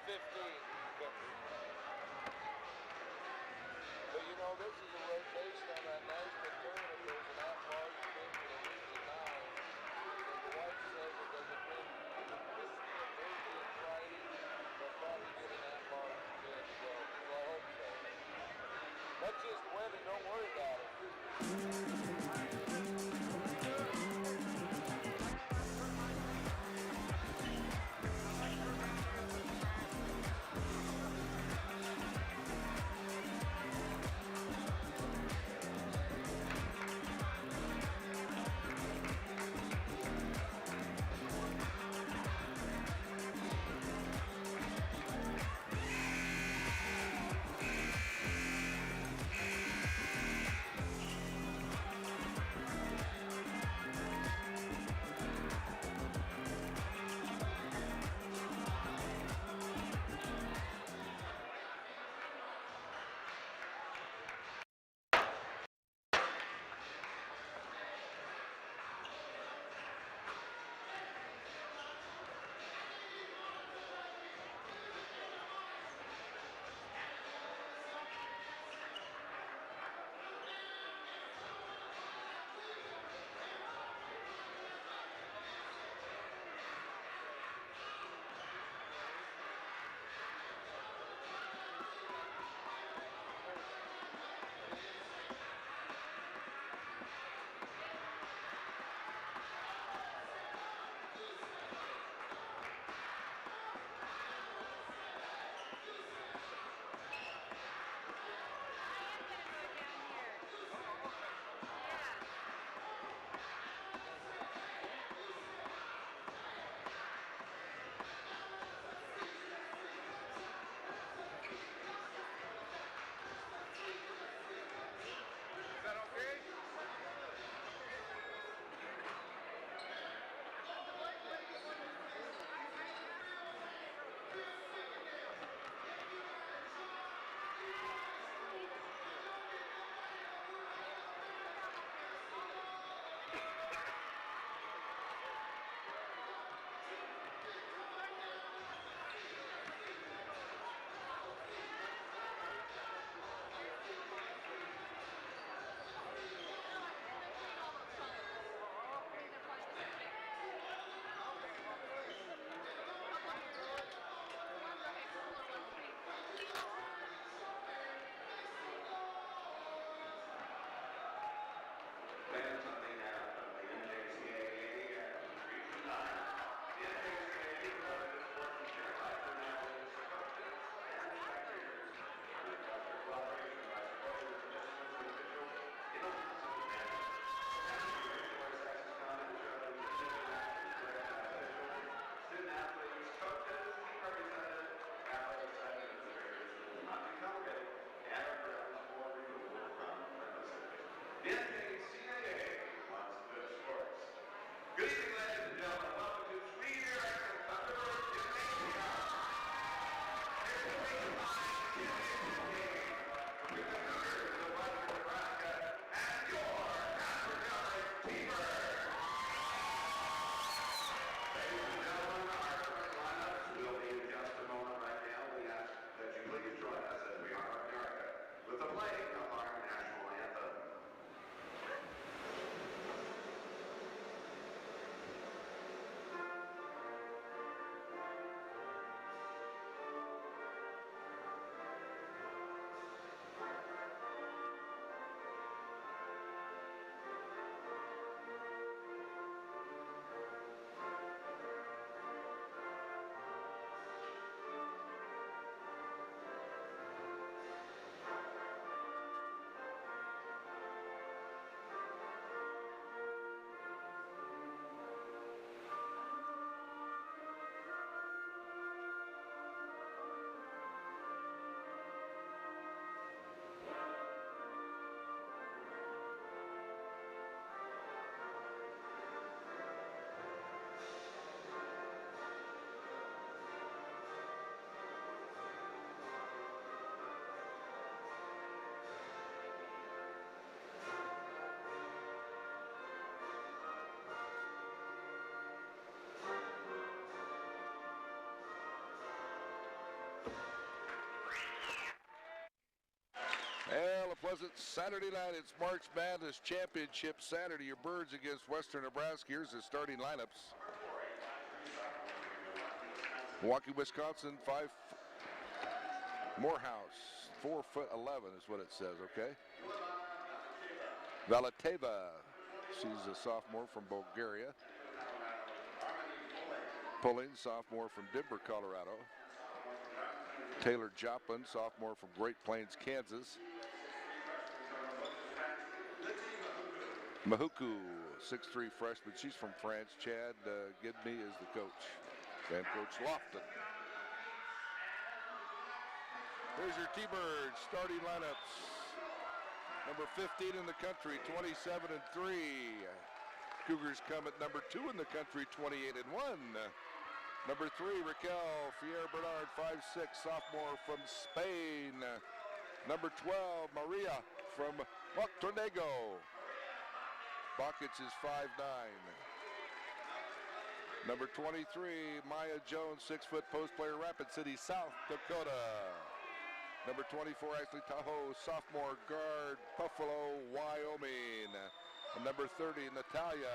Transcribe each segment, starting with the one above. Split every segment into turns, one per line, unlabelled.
But you know, this is a rotation on that national tournament. There's an at-large bid for the Region 9. And the wife says that there's a bid this Thursday and Friday. They'll probably get an at-large bid, so I hope so. That's just weather, don't worry about it.
Well, a pleasant Saturday night. It's March Madness Championship Saturday. Your Birds against Western Nebraska. Here's the starting lineups. Milwaukee, Wisconsin, 5. Morehouse, 4'11" is what it says, okay? Valeteva, she's a sophomore from Bulgaria. Pulling, sophomore from Denver, Colorado. Taylor Joplin, sophomore from Great Plains, Kansas. Mahuku, 6'3" freshman. She's from France. Chad Gidney is the coach. And Coach Lofton. Here's your T-Birds starting lineups. Number 15 in the country, 27-3. Cougars come at number 2 in the country, 28-1. Number 3, Raquel Fierre-Bernard, 5'6", sophomore from Spain. Number 12, Maria from Montenegro. Bakic is 5'9". Number 23, Maya Jones, 6-foot post player, Rapid City, South Dakota. Number 24, Ashley Tahoe, sophomore guard, Buffalo, Wyoming. And number 30, Natalia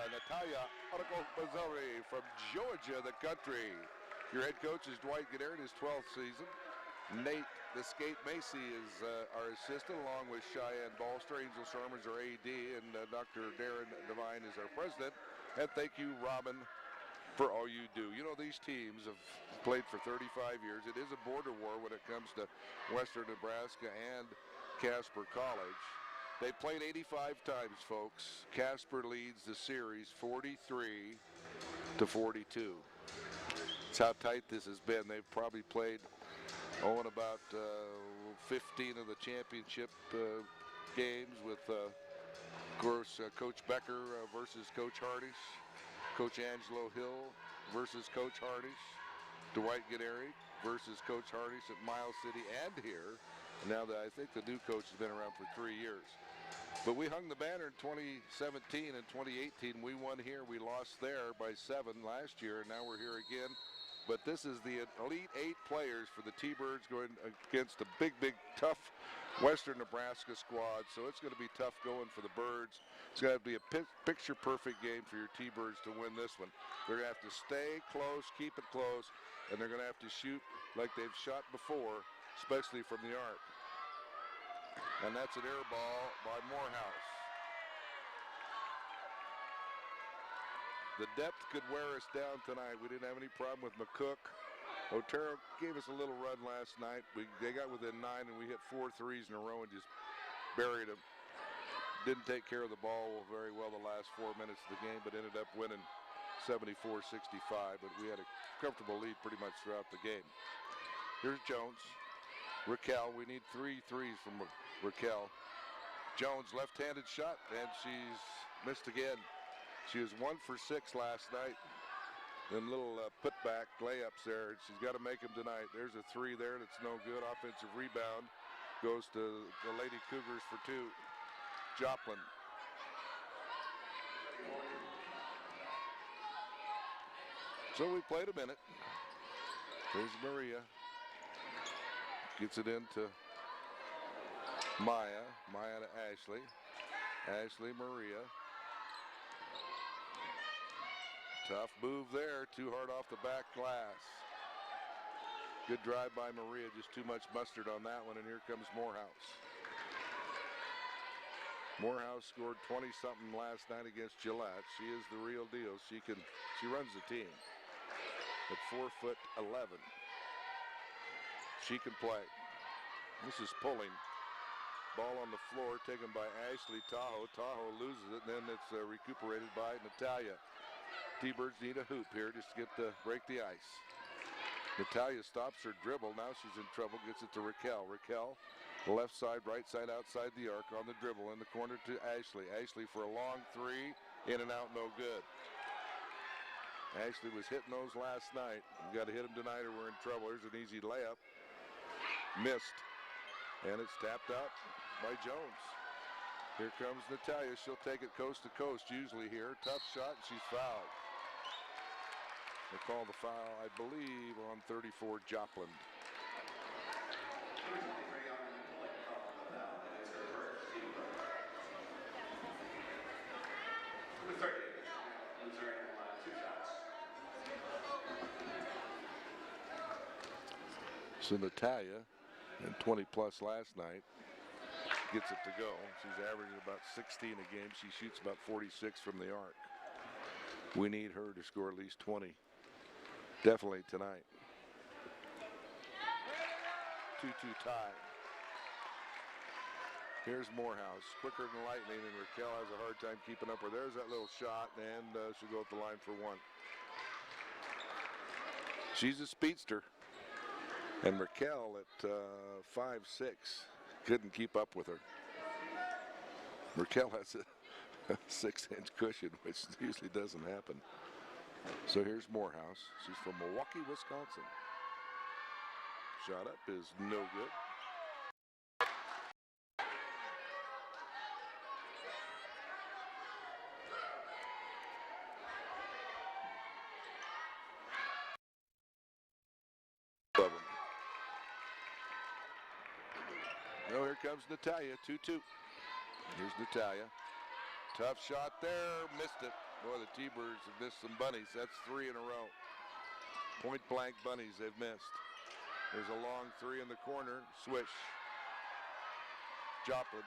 Otokobazzari from Georgia, the country. Your head coach is Dwight Goddard, his 12th season. Nate the Skate Macy is our assistant, along with Cheyenne Ballster. Angel Sherman is our AD, and Dr. Darren Devine is our president. And thank you, Robin, for all you do. You know, these teams have played for 35 years. It is a border war when it comes to Western Nebraska and Casper College. They played 85 times, folks. Casper leads the series 43-42. That's how tight this has been. They've probably played, in about 15 of the championship games with, of course, Coach Becker versus Coach Hardish. Coach Angelo Hill versus Coach Hardish. Dwight Goddard versus Coach Hardish at Miles City and here. Now that I think the new coach has been around for 3 years. But we hung the banner in 2017 and 2018. We won here. We lost there by 7 last year, and now we're here again. But this is the Elite 8 players for the T-Birds going against a big, tough Western Nebraska squad. So it's going to be tough going for the Birds. It's going to be a picture-perfect game for your T-Birds to win this one. They're going to have to stay close, keep it close, and they're going to have to shoot like they've shot before, especially from the arc. And that's an air ball by Morehouse. The depth could wear us down tonight. We didn't have any problem with McCook. Otero gave us a little run last night. They got within 9, and we hit 4 threes in a row and just buried them. Didn't take care of the ball very well the last 4 minutes of the game, but ended up winning 74-65. But we had a comfortable lead pretty much throughout the game. Here's Jones. Raquel, we need 3 threes from Raquel. Jones, left-handed shot, and she's missed again. She was 1 for 6 last night. Then little putback layups there. She's got to make them tonight. There's a 3 there that's no good. Offensive rebound goes to the Lady Cougars for 2. Joplin. So we played a minute. There's Maria. Gets it into Maya. Maya to Ashley. Ashley, Maria. Tough move there, too hard off the back glass. Good drive by Maria, just too much mustard on that one, and here comes Morehouse. Morehouse scored 20-something last night against Gillette. She is the real deal. She runs the team at 4'11". She can play. This is pulling. Ball on the floor taken by Ashley Tahoe. Tahoe loses it, and then it's recuperated by Natalia. T-Birds need a hoop here just to break the ice. Natalia stops her dribble. Now she's in trouble. Gets it to Raquel. Raquel, the left side, right side, outside the arc on the dribble. In the corner to Ashley. Ashley for a long 3. In and out, no good. Ashley was hitting those last night. We've got to hit them tonight or we're in trouble. Here's an easy layup. Missed. And it's tapped out by Jones. Here comes Natalia. She'll take it coast to coast usually here. Tough shot. She's fouled. They call the foul, I believe, on 34, Joplin. So Natalia, and 20 plus last night, gets it to go. She's averaging about 16 a game. She shoots about 46 from the arc. We need her to score at least 20. Definitely tonight. 2-2 tie. Here's Morehouse, quicker than lightning, and Raquel has a hard time keeping up with her. There's that little shot, and she'll go up the line for one. She's a speedster. And Raquel at 5'6" couldn't keep up with her. Raquel has a 6-inch cushion, which usually doesn't happen. So here's Morehouse. She's from Milwaukee, Wisconsin. Shot up is no good. No, here comes Natalia, 2-2. Here's Natalia. Tough shot there, missed it. Boy, the T-Birds have missed some bunnies. That's 3 in a row. Point blank bunnies they've missed. There's a long 3 in the corner, swish. Joplin.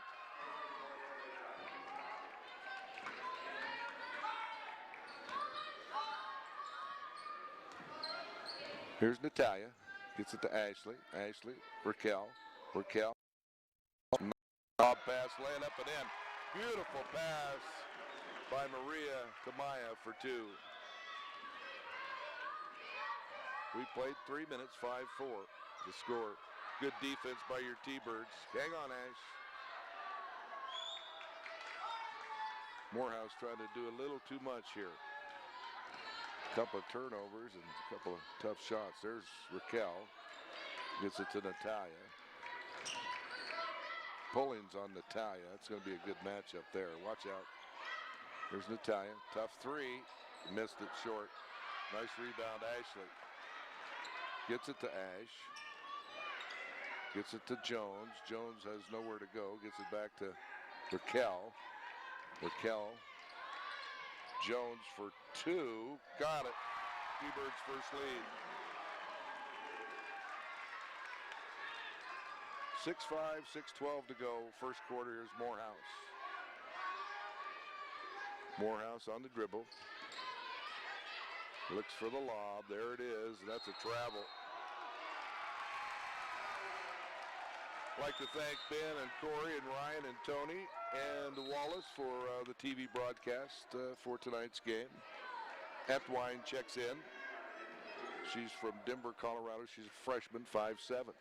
Here's Natalia. Gets it to Ashley. Ashley, Raquel. Raquel. Lob pass, laying up and in. Beautiful pass by Maria to Maya for 2. We played 3 minutes, 5-4 to score. Good defense by your T-Birds. Hang on, Ash. Morehouse trying to do a little too much here. A couple of turnovers and a couple of tough shots. There's Raquel. Gets it to Natalia. Pulling's on Natalia. That's going to be a good matchup there. Watch out. There's Natalia. Tough 3. Missed it short. Nice rebound, Ashley. Gets it to Ash. Gets it to Jones. Jones has nowhere to go. Gets it back to Raquel. Raquel. Jones for 2. Got it. T-Birds first lead. 6-5, 6:12 to go. First quarter. Here's Morehouse. Morehouse on the dribble. Looks for the lob. There it is. That's a travel. I'd like to thank Ben and Corey and Ryan and Tony and Wallace for the TV broadcast for tonight's game. Etwine checks in. She's from Denver, Colorado. She's a freshman, 5'7".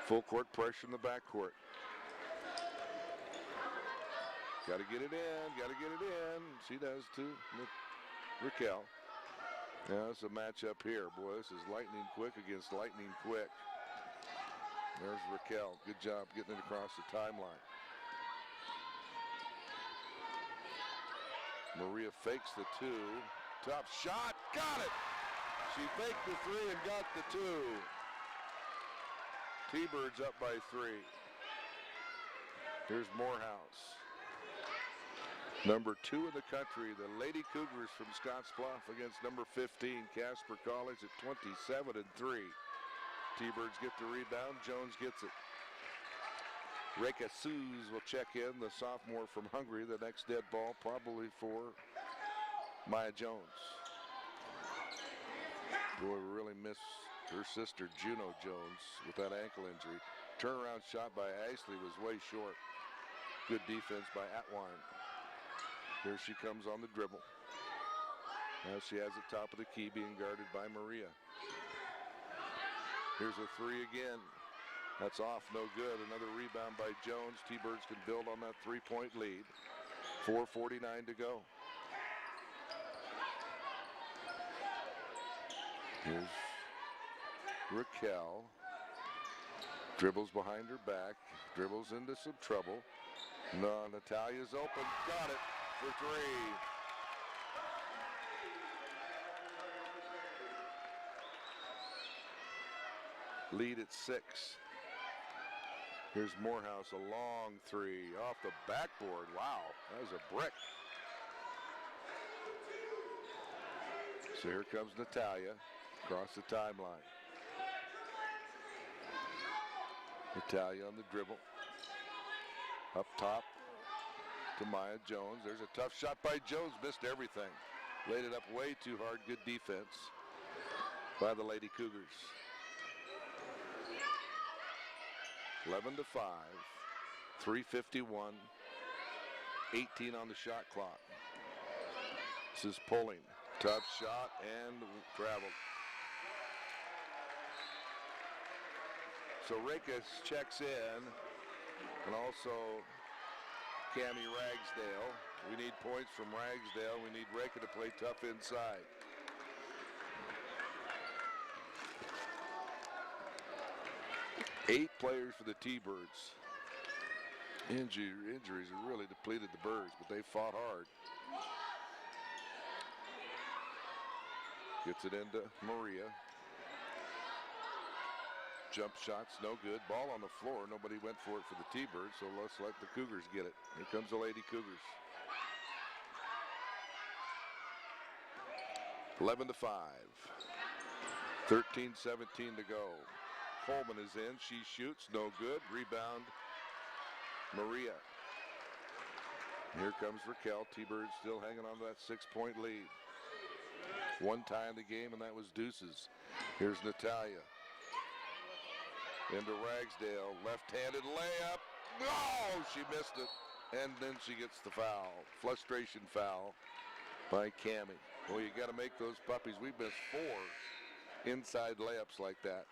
Full court pressure in the backcourt. Got to get it in. Got to get it in. She does too. Raquel. Now it's a matchup here. Boy, this is lightning quick against lightning quick. There's Raquel. Good job getting it across the timeline. Maria fakes the 2. Tough shot. Got it. She faked the 3 and got the 2. T-Birds up by 3. Here's Morehouse. Number 2 in the country, the Lady Cougars from Scottsbluff against number 15, Casper College at 27-3. T-Birds get the rebound. Jones gets it. Reka Suze will check in, the sophomore from Hungary. The next dead ball probably for Maya Jones. Boy, we really miss her sister Juno Jones with that ankle injury. Turnaround shot by Ashley was way short. Good defense by Atwine. Here she comes on the dribble. Now she has the top of the key being guarded by Maria. Here's a 3 again. That's off, no good. Another rebound by Jones. T-Birds can build on that 3-point lead. 4:49 to go. Here's Raquel. Dribbles behind her back. Dribbles into some trouble. No, Natalia's open. Got it for 3. Lead at 6. Here's Morehouse, a long 3 off the backboard. Wow, that was a brick. So here comes Natalia across the timeline. Natalia on the dribble. Up top to Maya Jones. There's a tough shot by Jones. Missed everything. Laid it up way too hard. Good defense by the Lady Cougars. 11-5. 3:51. 18 on the shot clock. This is pulling. Tough shot and traveled. So Reka checks in, and also Cammie Ragsdale. We need points from Ragsdale. We need Reka to play tough inside. Eight players for the T-Birds. Injuries have really depleted the Birds, but they fought hard. Gets it into Maria. Jump shots, no good. Ball on the floor. Nobody went for it for the T-Birds, so let's let the Cougars get it. Here comes the Lady Cougars. 11-5. 13-17 to go. Coleman is in. She shoots, no good. Rebound, Maria. Here comes Raquel. T-Birds still hanging on to that 6-point lead. One tie in the game, and that was deuces. Here's Natalia. Into Ragsdale. Left-handed layup. Oh, she missed it. And then she gets the foul. Frustration foul by Cammie. Well, you got to make those puppies. We missed 4 inside layups like that.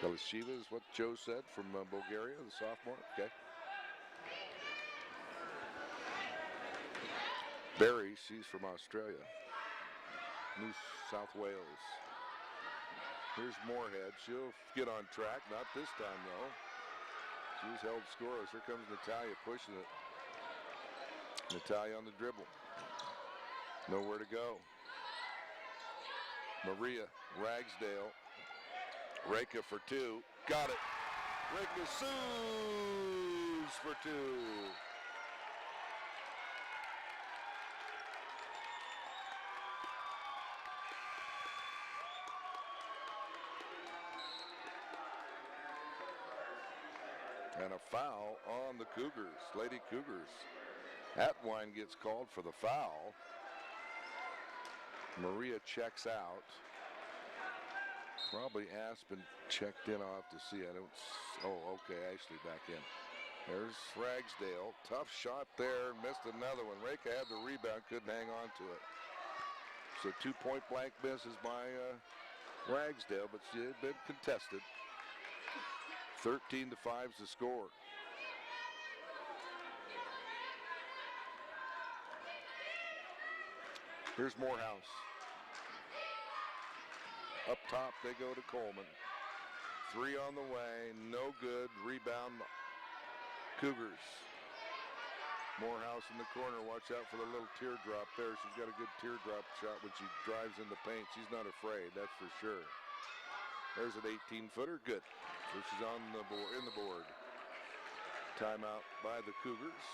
Kalasheva is what Joe said from Bulgaria, the sophomore. Okay. Barry, she's from Australia. New South Wales. Here's Moorhead. She'll get on track. Not this time, though. She's held scoreless. Here comes Natalia pushing it. Natalia on the dribble. Nowhere to go. Maria Ragsdale. Reka for 2. Got it. Reka Sues for 2. And a foul on the Cougars, Lady Cougars. Atwine gets called for the foul. Maria checks out. Probably Aspen checked in. I'll have to see. Oh, okay, Ashley back in. There's Ragsdale. Tough shot there. Missed another one. Reka had the rebound, couldn't hang on to it. So 2 point blank misses by Ragsdale, but she had been contested. 13-5 is the score. Here's Morehouse. Up top, they go to Coleman. 3 on the way, no good. Rebound, Cougars. Morehouse in the corner. Watch out for the little teardrop there. She's got a good teardrop shot when she drives in the paint. She's not afraid, that's for sure. There's an 18-footer, good. So she's on the board, in the board. Timeout by the Cougars.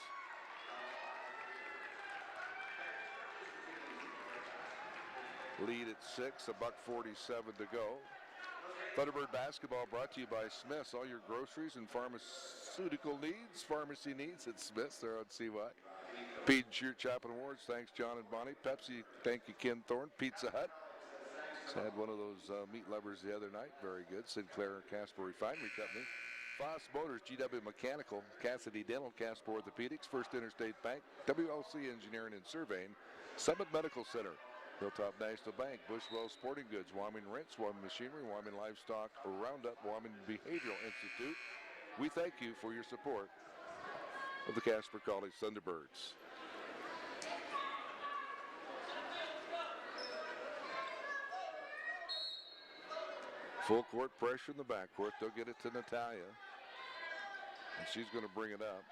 Lead at 6, $1:47 to go. Thunderbird basketball brought to you by Smith's. All your groceries and pharmaceutical needs, pharmacy needs at Smith's. They're on CY. Pete and Shear Chop and Awards. Thanks, John and Bonnie. Pepsi, thank you, Ken Thorne. Pizza Hut. Just had one of those meat lovers the other night. Very good. Sinclair Casper Refinery Company. Foss Motors, GW Mechanical, Cassidy Dental, Casper Orthopedics, First Interstate Bank, WLC Engineering and Surveying, Summit Medical Center, Hilltop National Bank, Bushwell Sporting Goods, Wyoming Rents, Wyoming Machinery, Wyoming Livestock Roundup, Wyoming Behavioral Institute. We thank you for your support of the Casper College Thunderbirds. Full court pressure in the backcourt. They'll get it to Natalia. And she's going to bring it up.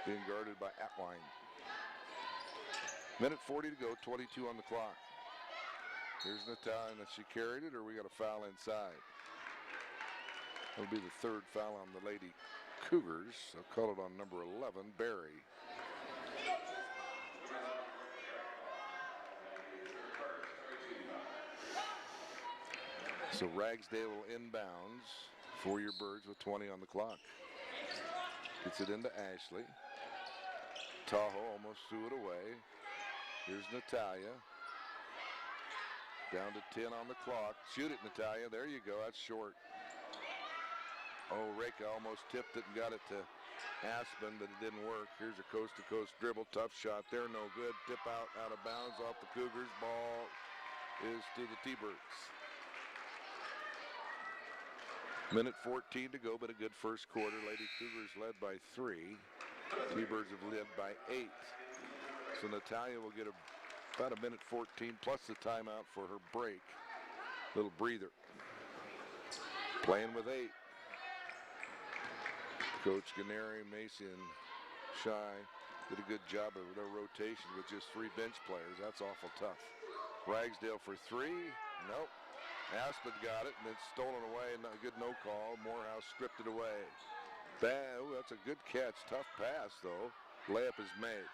Being guarded by Atwine. Minute 40 to go, 22 on the clock. Here's Natalia, and she carried it, or we got a foul inside. That'll be the 3rd foul on the Lady Cougars. I'll call it on number 11, Barry. So Ragsdale will inbounds for your Birds with 20 on the clock. Gets it into Ashley. Tahoe almost threw it away. Here's Natalia. Down to 10 on the clock. Shoot it, Natalia. There you go. That's short. Oh, Reka almost tipped it and got it to Aspen, but it didn't work. Here's a coast-to-coast dribble. Tough shot there. No good. Tip out of bounds off the Cougars. Ball is to the T-Birds. Minute 14 to go, but a good first quarter. Lady Cougars led by 3. T-Birds have led by 8. So Natalia will get about a minute 14 plus the timeout for her break. Little breather. Playing with 8. Coach Gennari, Macy, and Shy did a good job of their rotation with just 3 bench players. That's awful tough. Ragsdale for 3. Nope. Aspen got it, and it's stolen away. A good no call. Morehouse stripped it away. Bad. Ooh, that's a good catch. Tough pass, though. Layup is made.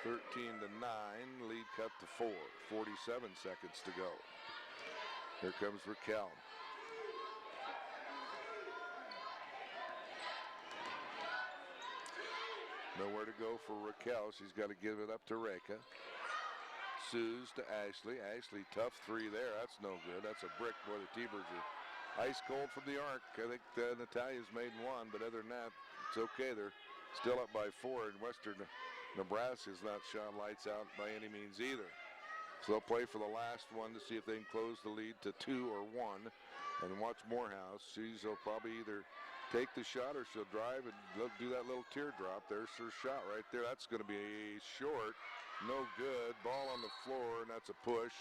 13 to 9. Lead cut to 4. 47 seconds to go. Here comes Raquel. Nowhere to go for Raquel. She's got to give it up to Reka. Suze to Ashley. Ashley, tough 3 there. That's no good. That's a brick. Boy, the T-Birds are ice cold from the arc. I think Natalia's made 1, but other than that, it's okay. They're still up by 4, and Western Nebraska's not shone lights out by any means either. So they'll play for the last one to see if they can close the lead to 2 or 1. And watch Morehouse. She'll probably either take the shot or she'll drive and do that little teardrop. There's her shot right there. That's going to be short. No good. Ball on the floor, and that's a push.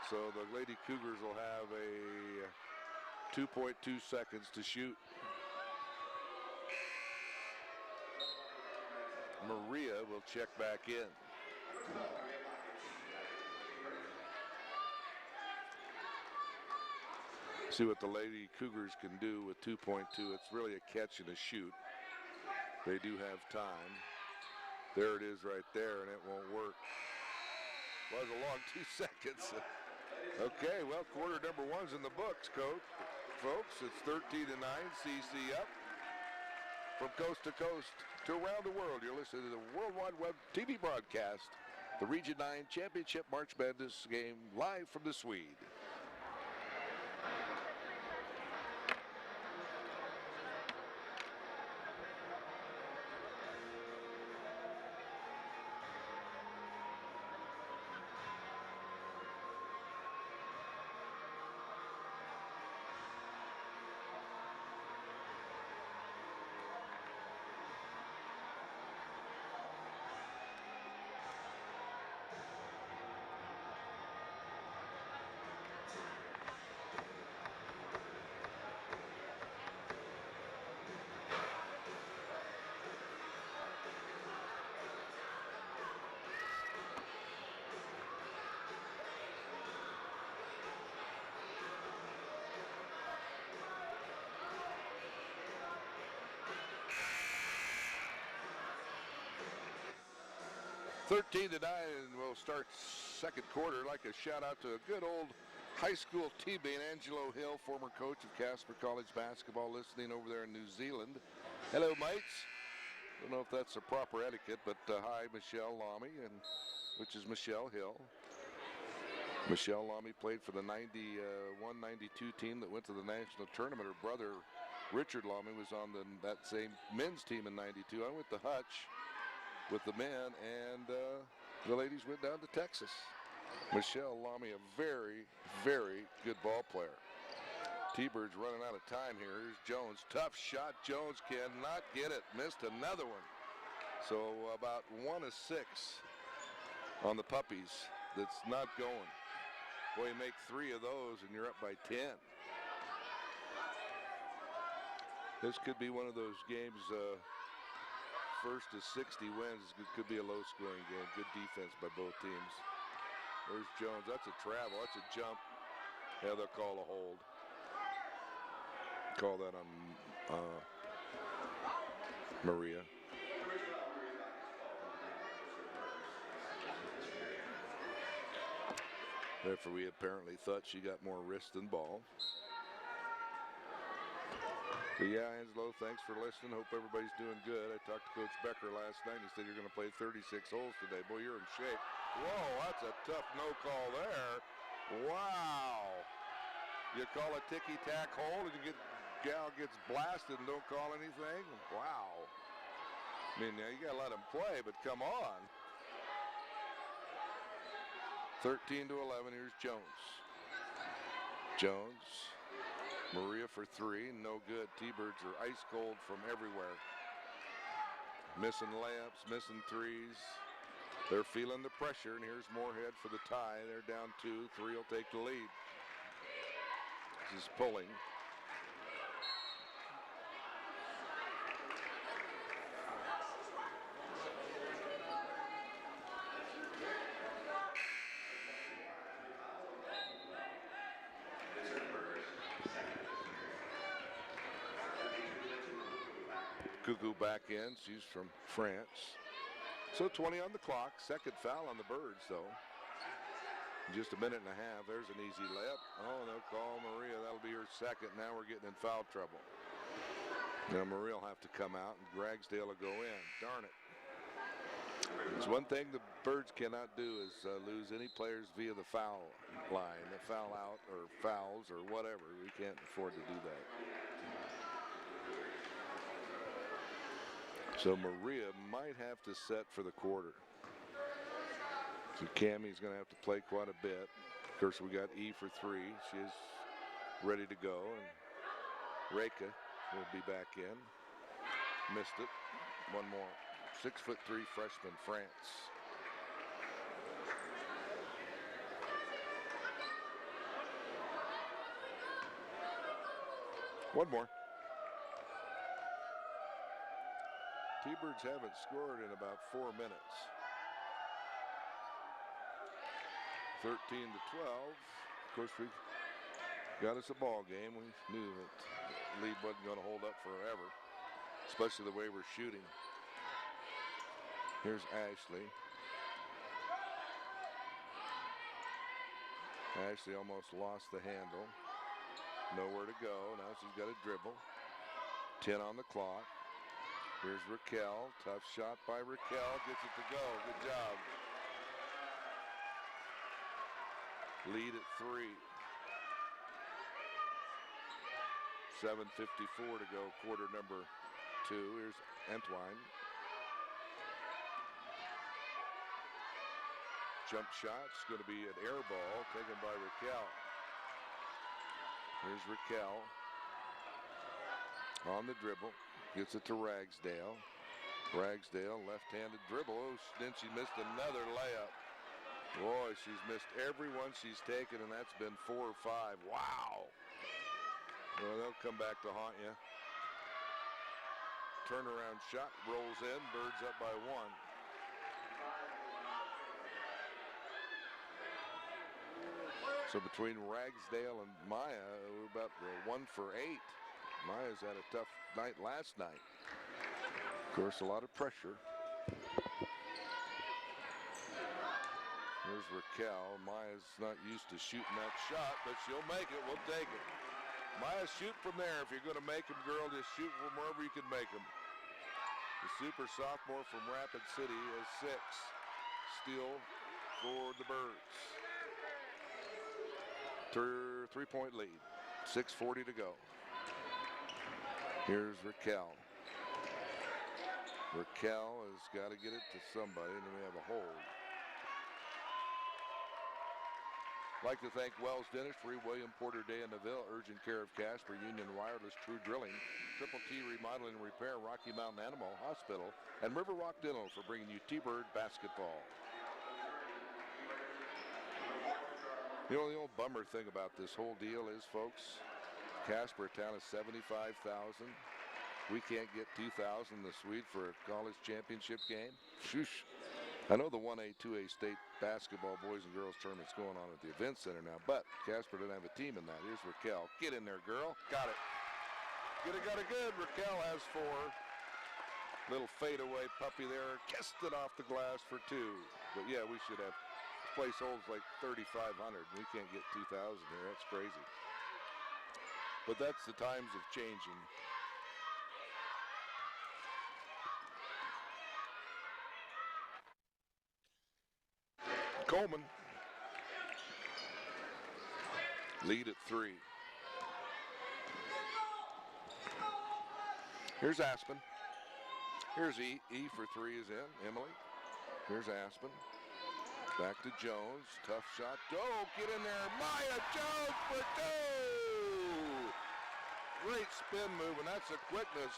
So the Lady Cougars will have a 2.2 seconds to shoot. Maria will check back in. See what the Lady Cougars can do with 2.2. It's really a catch and a shoot. They do have time. There it is right there, and it won't work. Was a long 2 seconds. Okay, well, quarter number 1's in the books, Coach. Folks, it's 13 to 9, CC up. From coast to coast to around the world, you're listening to the World Wide Web TV broadcast, the Region 9 Championship March Madness game, live from the Swede. (13 to 9), and we'll start second quarter. Like a shout out to a good old high school teammate, Angelo Hill, former coach of Casper College basketball, listening over there in New Zealand. Hello, mates. Don't know if that's the proper etiquette, but hi, Michelle Lamy, which is Michelle Hill. Michelle Lamy played for the 91-92 team that went to the national tournament. Her brother, Richard Lamy, was on that same men's team in 92. I went to Hutch with the men, and the ladies went down to Texas. Michelle Lamy, a very, very good ball player. T-Birds running out of time here. Here's Jones. Tough shot. Jones cannot get it. Missed another one. So about 1 of 6 on the puppies. That's not going. Boy, you make 3 of those, and you're up by 10. This could be one of those games, first to 60 wins. It could be a low-scoring game. Good defense by both teams. There's Jones. That's a travel. That's a jump. Yeah, they'll call a hold. Call that on Maria. Referee apparently thought she got more wrist than ball. But yeah, Angelo, thanks for listening. Hope everybody's doing good. I talked to Coach Becker last night. He said you're going to play 36 holes today. Boy, you're in shape. Whoa, that's a tough no call there. Wow. You call a ticky-tack hole and gal gets blasted and don't call anything? Wow. I mean, you got to let him play, but come on. 13 to 11, here's Jones. Jones, Maria for three, no good. T-Birds are ice cold from everywhere. Missing layups, missing threes. They're feeling the pressure, and here's Moorhead for the tie. They're down 2, 3 will take the lead. This is pulling. Cuckoo back in. She's from France. So 20 on the clock. Second foul on the Birds, though. In just a minute and a half. There's an easy layup. Oh, no call Maria. That'll be her second. Now we're getting in foul trouble. Now Maria will have to come out, and Ragsdale will go in. Darn it. It's one thing the Birds cannot do is lose any players via the foul line, the foul out or fouls or whatever. We can't afford to do that. So Maria might have to set for the quarter. So Cammie's going to have to play quite a bit. Of course, we got E for three. She's ready to go. And Reika will be back in. Missed it. One more. 6'3" freshman, France. One more. T-Birds haven't scored in about 4 minutes. 13 to 12. Of course, we got us a ball game. We knew that the lead wasn't going to hold up forever, especially the way we're shooting. Here's Ashley. Ashley almost lost the handle. Nowhere to go. Now she's got a dribble. 10 on the clock. Here's Raquel. Tough shot by Raquel. Gets it to go. Good job. Lead at 3. 7:54 to go. Quarter number 2. Here's Entwine. Jump shot's going to be an air ball taken by Raquel. Here's Raquel on the dribble. Gets it to Ragsdale. Ragsdale, left-handed dribble. Oh, then she missed another layup. Boy, she's missed every one she's taken, and that's been 4 or 5. Wow. Well, they'll come back to haunt you. Turnaround shot rolls in. Birds up by 1. So between Ragsdale and Maya, we're about 1 for 8. Maya's had a tough night last night. Of course, a lot of pressure. There's Raquel. Maya's not used to shooting that shot, but she'll make it. We'll take it. Maya, shoot from there. If you're going to make them, girl, just shoot from wherever you can make them. The super sophomore from Rapid City is 6. Steal for the Birds. 3-point lead. 6:40 to go. Here's Raquel. Raquel has got to get it to somebody, and then we have a hold. I'd like to thank Wells Dentistry, William Porter Day in Neville, Urgent Care of Casper, Union Wireless, True Drilling, Triple T Remodeling and Repair, Rocky Mountain Animal Hospital, and River Rock Dental for bringing you T-Bird basketball. You know, the old bummer thing about this whole deal is, folks, Casper, a town of 75,000. We can't get 2,000 in the suite for a college championship game. Shoosh. I know the 1A, 2A state basketball boys and girls tournament's going on at the event center now, but Casper didn't have a team in that. Here's Raquel. Get in there, girl. Got it. Got it good. Raquel has 4. Little fadeaway puppy there. Kissed it off the glass for 2. But yeah, we should have place holds like 3,500. We can't get 2,000 here. That's crazy. But that's the times of changing. Coleman. Lead at 3. Here's Aspen. Here's E. E for 3 is in. Emily. Here's Aspen. Back to Jones. Tough shot. Oh, get in there. Maya Jones for 2. Great spin move, and that's a quickness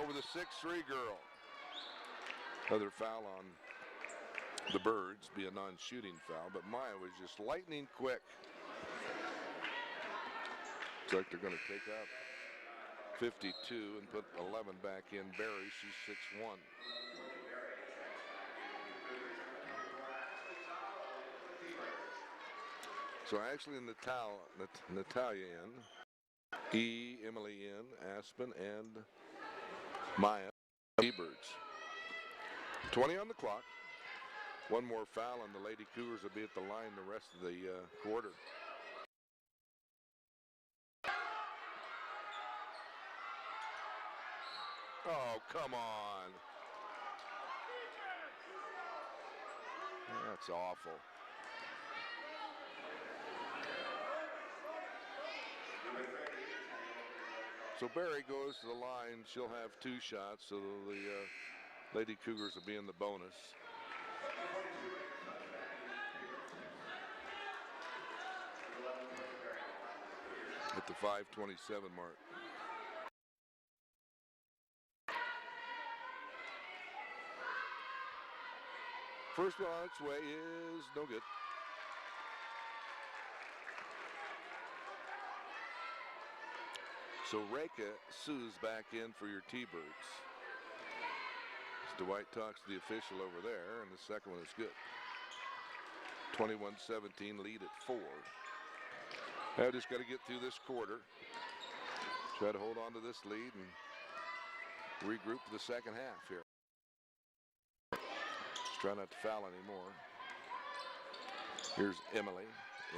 over the 6'3" girl. Another foul on the Birds, be a non-shooting foul, but Maya was just lightning quick. Looks like they're going to take out 52 and put 11 back in. Barry, she's 6'1". So actually Natalia in, E, Emily in, Aspen, and Maya, T-Birds. 20 on the clock. One more foul and the Lady Cougars will be at the line the rest of the quarter. Oh, come on. That's awful. So Barry goes to the line. She'll have 2 shots, so the Lady Cougars will be in the bonus. At the 5:27 mark. First one on its way is no good. So Reka Sue's back in for your T-Birds. Dwight talks to the official over there, and the second one is good. 21-17 lead at 4. Now just got to get through this quarter. Try to hold on to this lead and regroup for the second half here. Try not to foul anymore. Here's Emily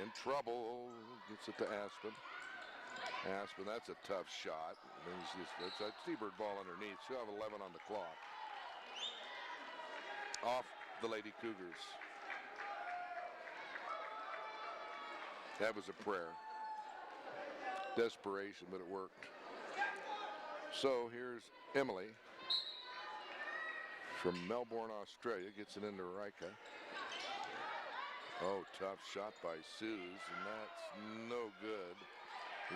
in trouble. Gets it to Aspen. Aspen, that's a tough shot. It's a T-Bird ball underneath. She'll have 11 on the clock. Off the Lady Cougars. That was a prayer. Desperation, but it worked. So here's Emily from Melbourne, Australia. Gets it into Rika. Oh, tough shot by Suze, and that's no good.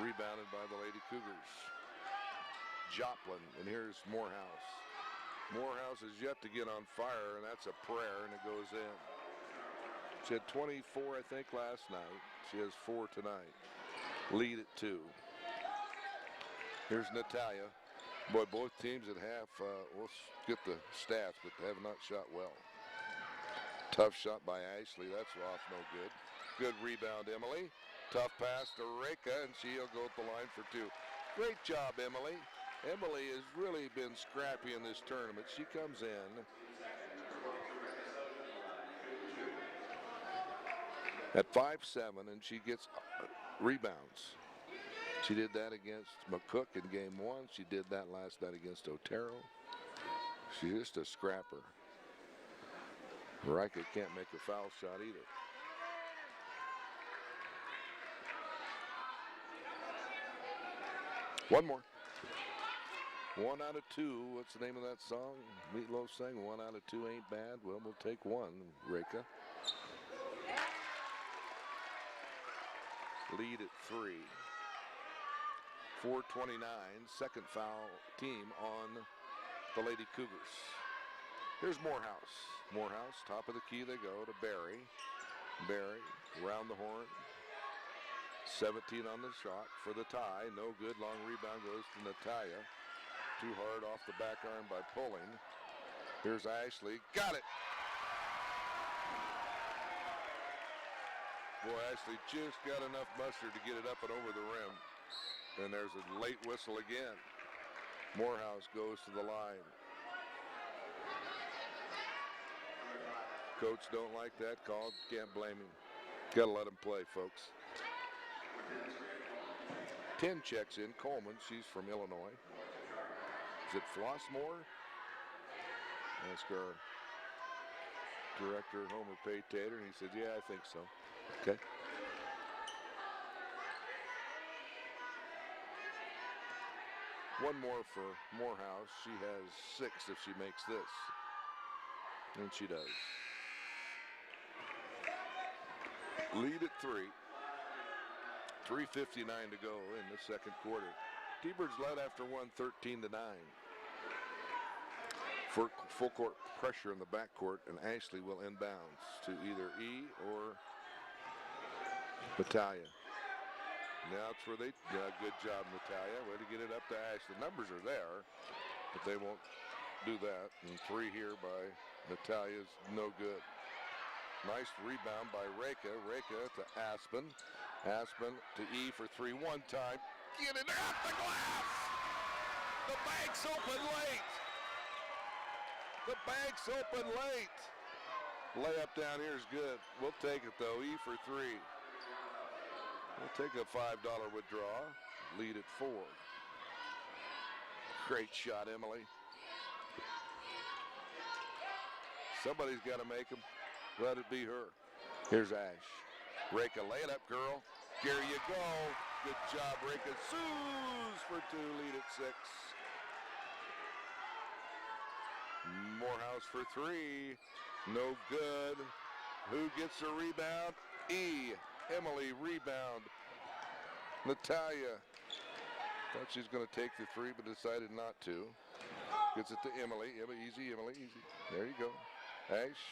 Rebounded by the Lady Cougars. Joplin, and here's Morehouse. Morehouse is yet to get on fire, and that's a prayer, and it goes in. She had 24, I think, last night. She has 4 tonight. Lead at 2. Here's Natalia. Boy, both teams at half, we'll get the stats, but they have not shot well. Tough shot by Ashley. That's off no good. Good rebound, Emily. Tough pass to Reka, and she'll go at the line for 2. Great job, Emily. Emily has really been scrappy in this tournament. She comes in. At 5'7", and she gets rebounds. She did that against McCook in game 1. She did that last night against Otero. She's just a scrapper. Rika can't make a foul shot either. One more. 1 out of 2. What's the name of that song? Meatloaf sang 1 out of 2 ain't bad. Well, we'll take 1, Rika. Lead at 3. 4:29. Second foul team on the Lady Cougars. Here's Morehouse. Morehouse, top of the key they go to Barry. Barry, round the horn. 17 on the shot for the tie. No good. Long rebound goes to Natalia. Too hard off the back arm by pulling. Here's Ashley. Got it. Boy, Ashley just got enough mustard to get it up and over the rim. And there's a late whistle again. Morehouse goes to the line. coach don't like that call, can't blame him. Got to let him play, folks. 10 checks in. Coleman, she's from Illinois. Is it Flossmoor? Ask our director, Homer Paytater, and he said, yeah, I think so. Okay. One more for Morehouse. She has 6 if she makes this. And she does. Lead at 3. 3:59 to go in the second quarter. T-Birds led after one, 13-9. For full court pressure in the backcourt, and Ashley will inbounds to either E or Natalia. Now that's where they, good job, Natalia. Way to get it up to Ashley. The numbers are there, but they won't do that. And 3 here by Natalia's no good. Nice rebound by Reka. Reka to Aspen. Aspen to E for 3 one time. Get it off the glass! The bank's open late. The bank's open late. Layup down here is good. We'll take it though. E for 3. We'll take a $5 withdrawal. Lead at 4. Great shot, Emily. Somebody's got to make them. Let it be her. Here's Ash. Reka, lay it up, girl. There you go. Good job, Reka. Sues for 2. Lead at 6. Morehouse for 3. No good. Who gets the rebound? E. Emily, rebound. Natalia. Thought she was going to take the 3, but decided not to. Gets it to Emily. Easy, Emily, easy. There you go. Ash.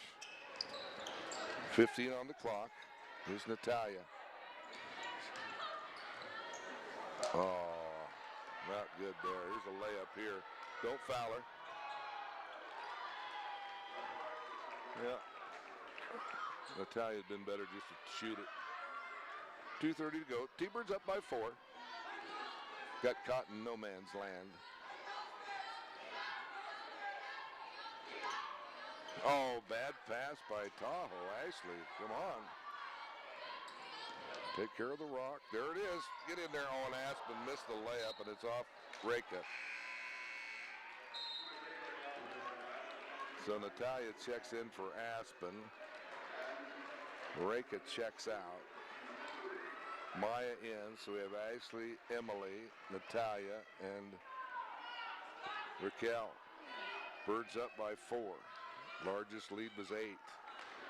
15 on the clock. Here's Natalia. Oh, not good there. Here's a layup here. Don't foul her. Yeah. Natalia's been better just to shoot it. 2:30 to go. T-Birds up by 4. Got caught in no man's land. Oh, bad pass by Tahoe. Ashley, come on. Take care of the rock. There it is. Get in there, Owen Aspen. Missed the layup, and it's off Reka. So Natalia checks in for Aspen. Reka checks out. Maya in, so we have Ashley, Emily, Natalia, and Raquel. Birds up by 4. Largest lead was 8.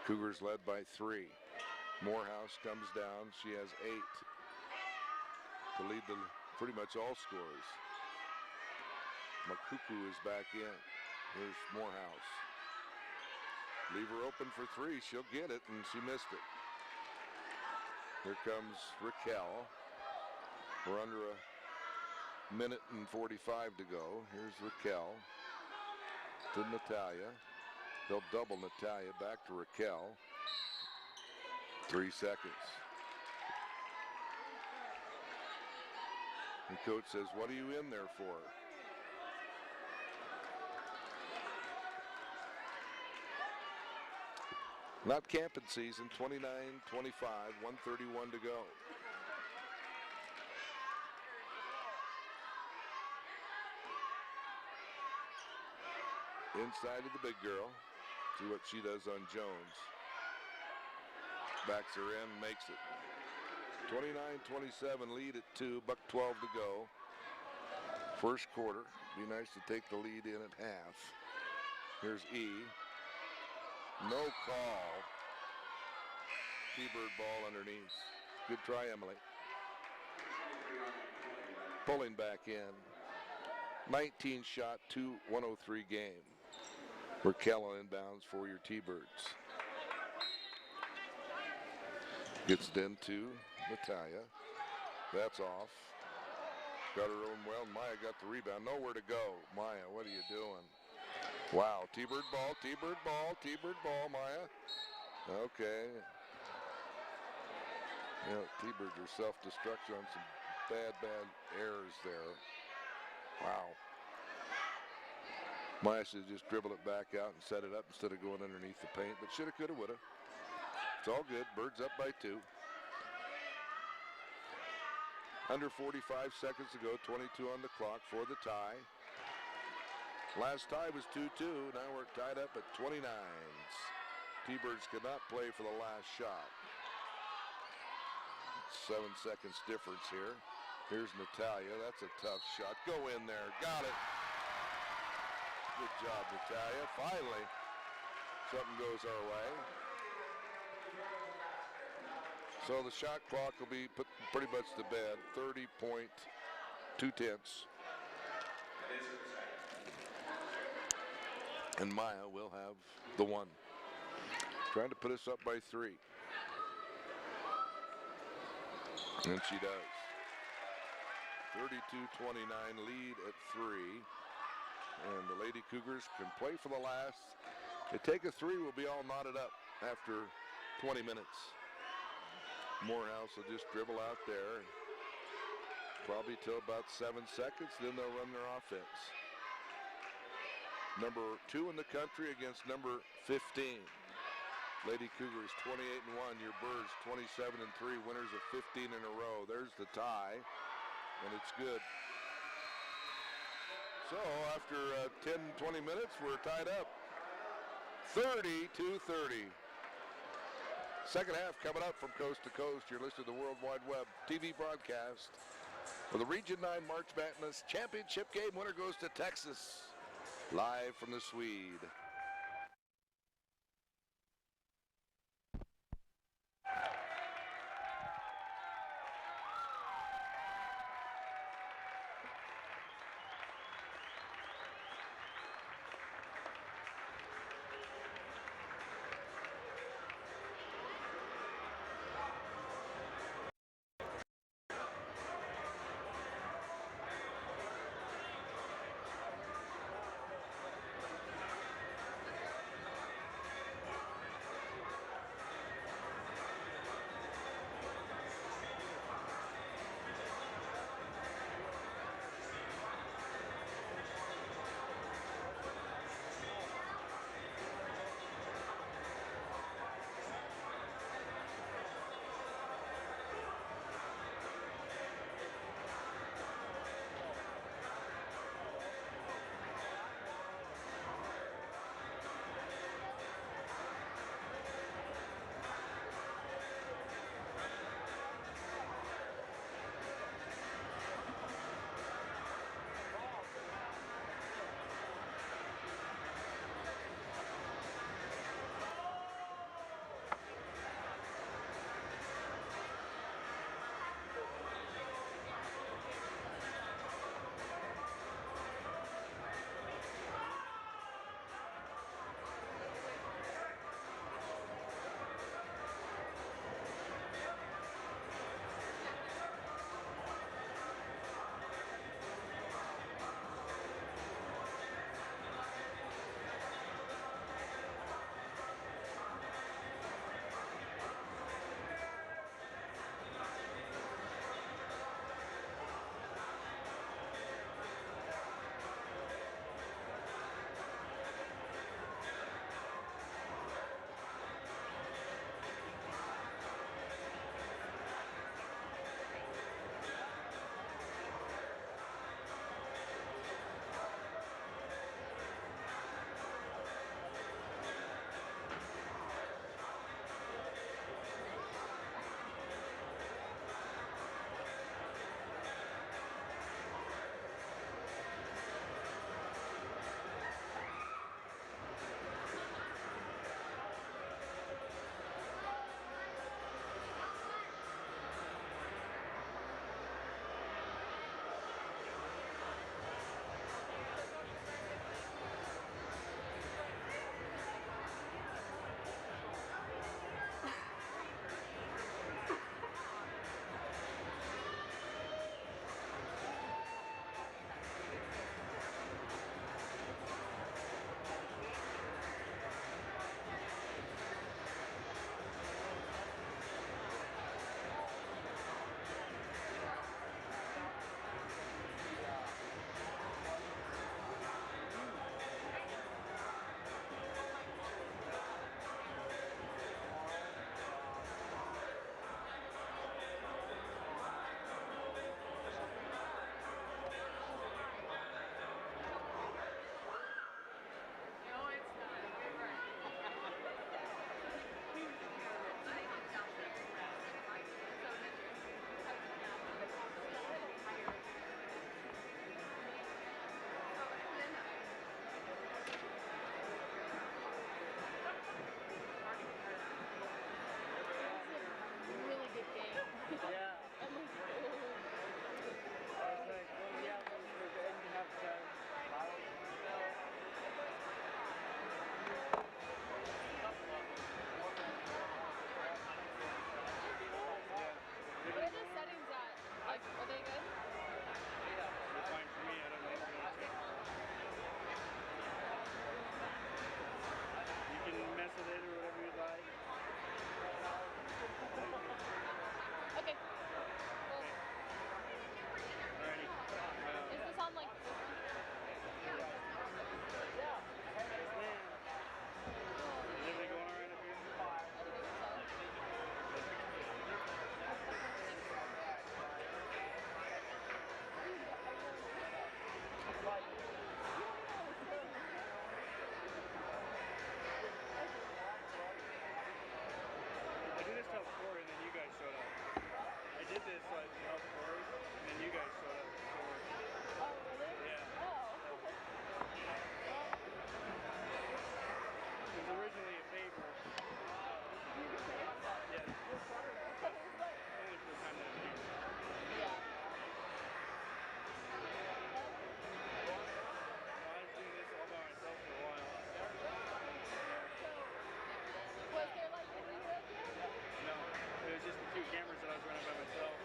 Cougars led by 3. Morehouse comes down. She has 8 to lead the pretty much all scores. Makuku is back in. Here's Morehouse. Leave her open for 3. She'll get it, and she missed it. Here comes Raquel. We're under a minute and 45 to go. Here's Raquel to Natalia. They'll double Natalia. Back to Raquel. 3 seconds. The coach says, what are you in there for? Not camping season, 29-25, 1:31 to go. Inside of the big girl. See what she does on Jones. Backs her in, makes it. 29-27, lead at 2, $1:12 to go. First quarter. Be nice to take the lead in at half. Here's E. No call. T-Bird ball underneath. Good try, Emily. Pulling back in. 19 shot, 103 game. Raquel inbounds for your T-Birds. Gets it into Natalia. That's off. Got her own well. Maya got the rebound. Nowhere to go. Maya, what are you doing? Wow, T-Bird ball, T-Bird ball, T-Bird ball, Maya. Okay. You know, T-Birds are self-destruct on some bad errors there. Wow. Maya should just dribble it back out and set it up instead of going underneath the paint, but shoulda, coulda, woulda. It's all good. Birds up by 2. Under 45 seconds to go, 22 on the clock for the tie. Last tie was 2-2. Now we're tied up at 29s. T-Birds cannot play for the last shot. 7 seconds difference here. Here's Natalia. That's a tough shot. Go in there. Got it. Good job, Natalia. Finally, something goes our way. So the shot clock will be put pretty much to bed. 30.2. And Maya will have the one. Trying to put us up by 3. And she does. 32-29 lead at 3. And the Lady Cougars can play for the last. They take a 3, will be all knotted up after 20 minutes. Morehouse will just dribble out there. Probably till about 7 seconds, then they'll run their offense. Number 2 in the country against number 15. Lady Cougars 28-1. Your Birds 27-3. Winners of 15 in a row. There's the tie, and it's good. So after 10-20 minutes, we're tied up. 30-30. Second half coming up from coast to coast. You're listening to the World Wide Web TV broadcast for the Region 9 March Madness Championship game. Winner goes to Texas. Live from the Swede.
did this like to help Corey, and then you guys showed up to work.
Oh, really?
Yeah.
Oh.
It was originally a favor. Yeah. Only for the time that I'm here.
Yeah.
I was doing this all by myself for a while.
Was there like a leader up here?
No, it was just the two cameras that I was running by myself.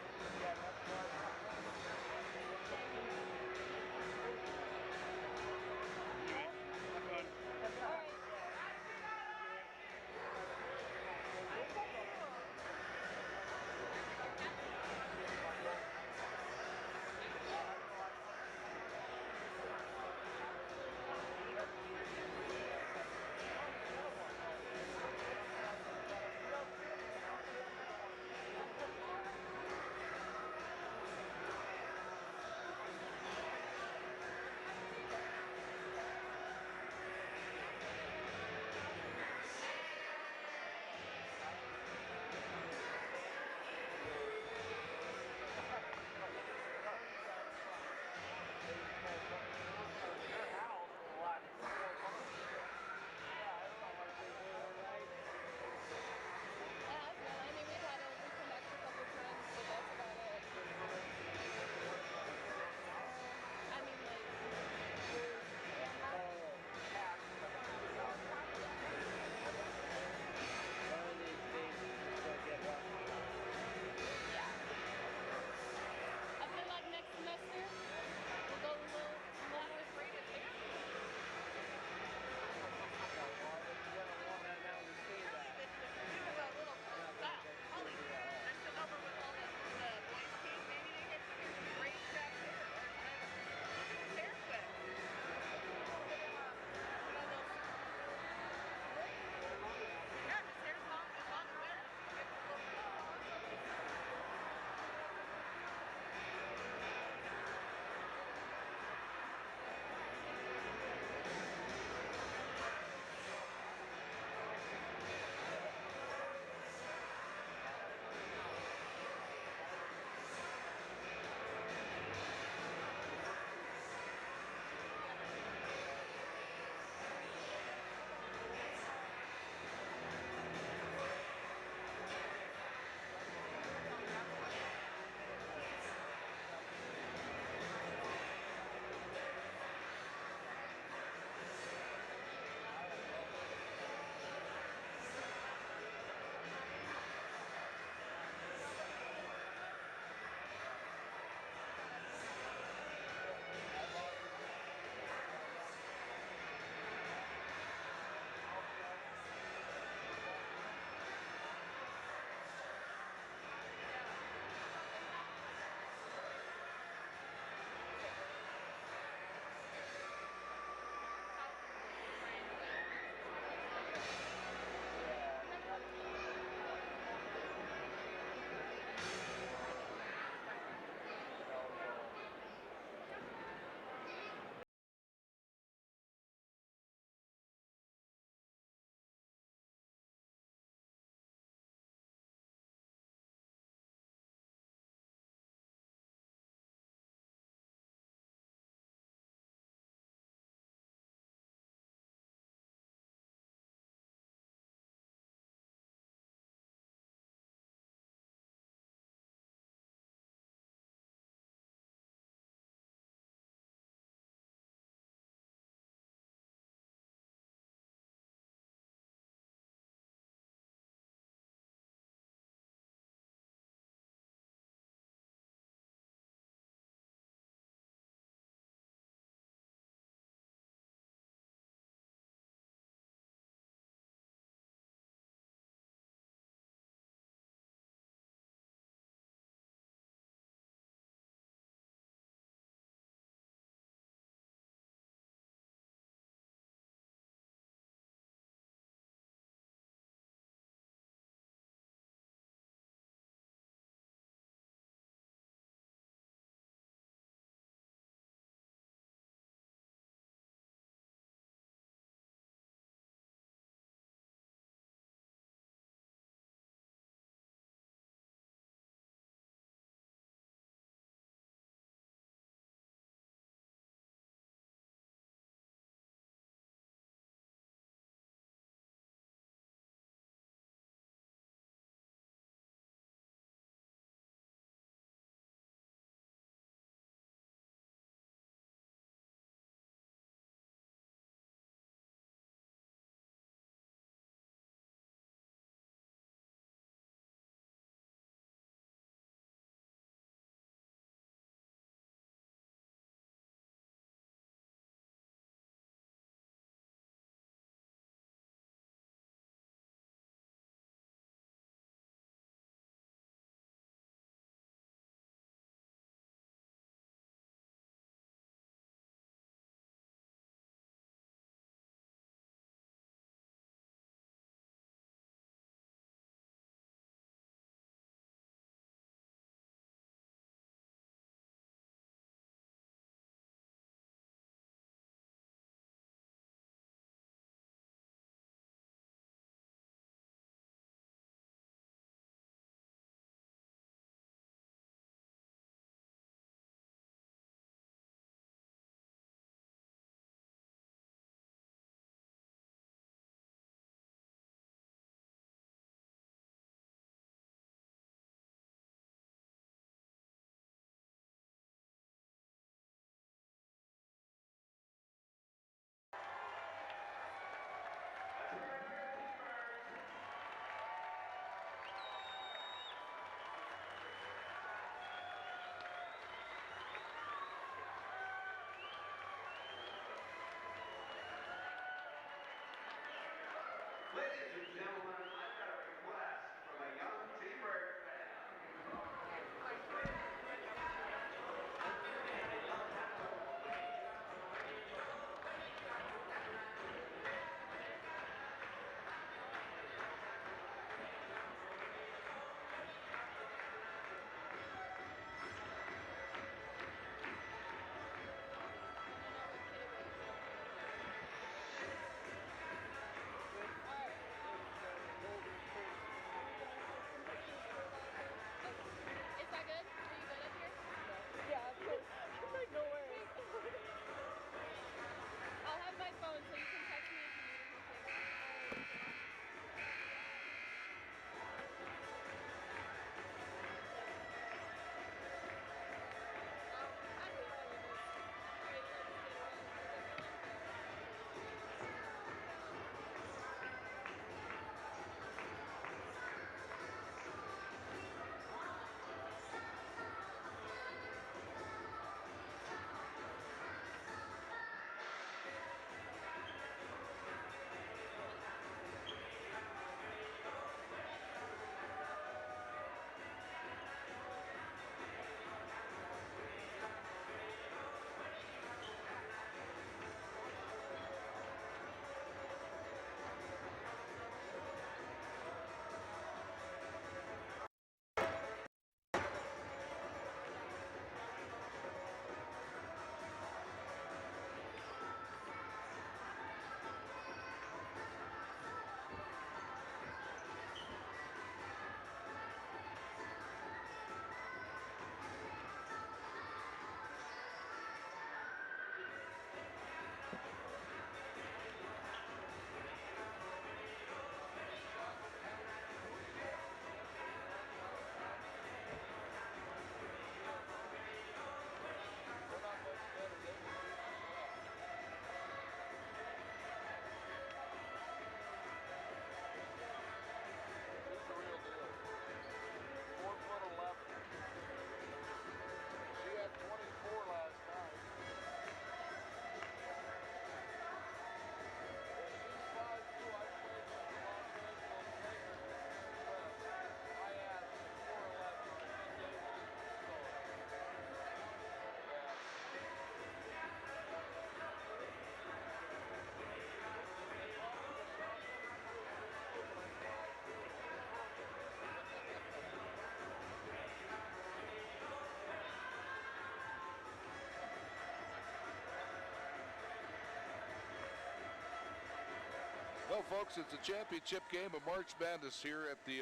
Well, folks, it's a championship game of March Madness here at the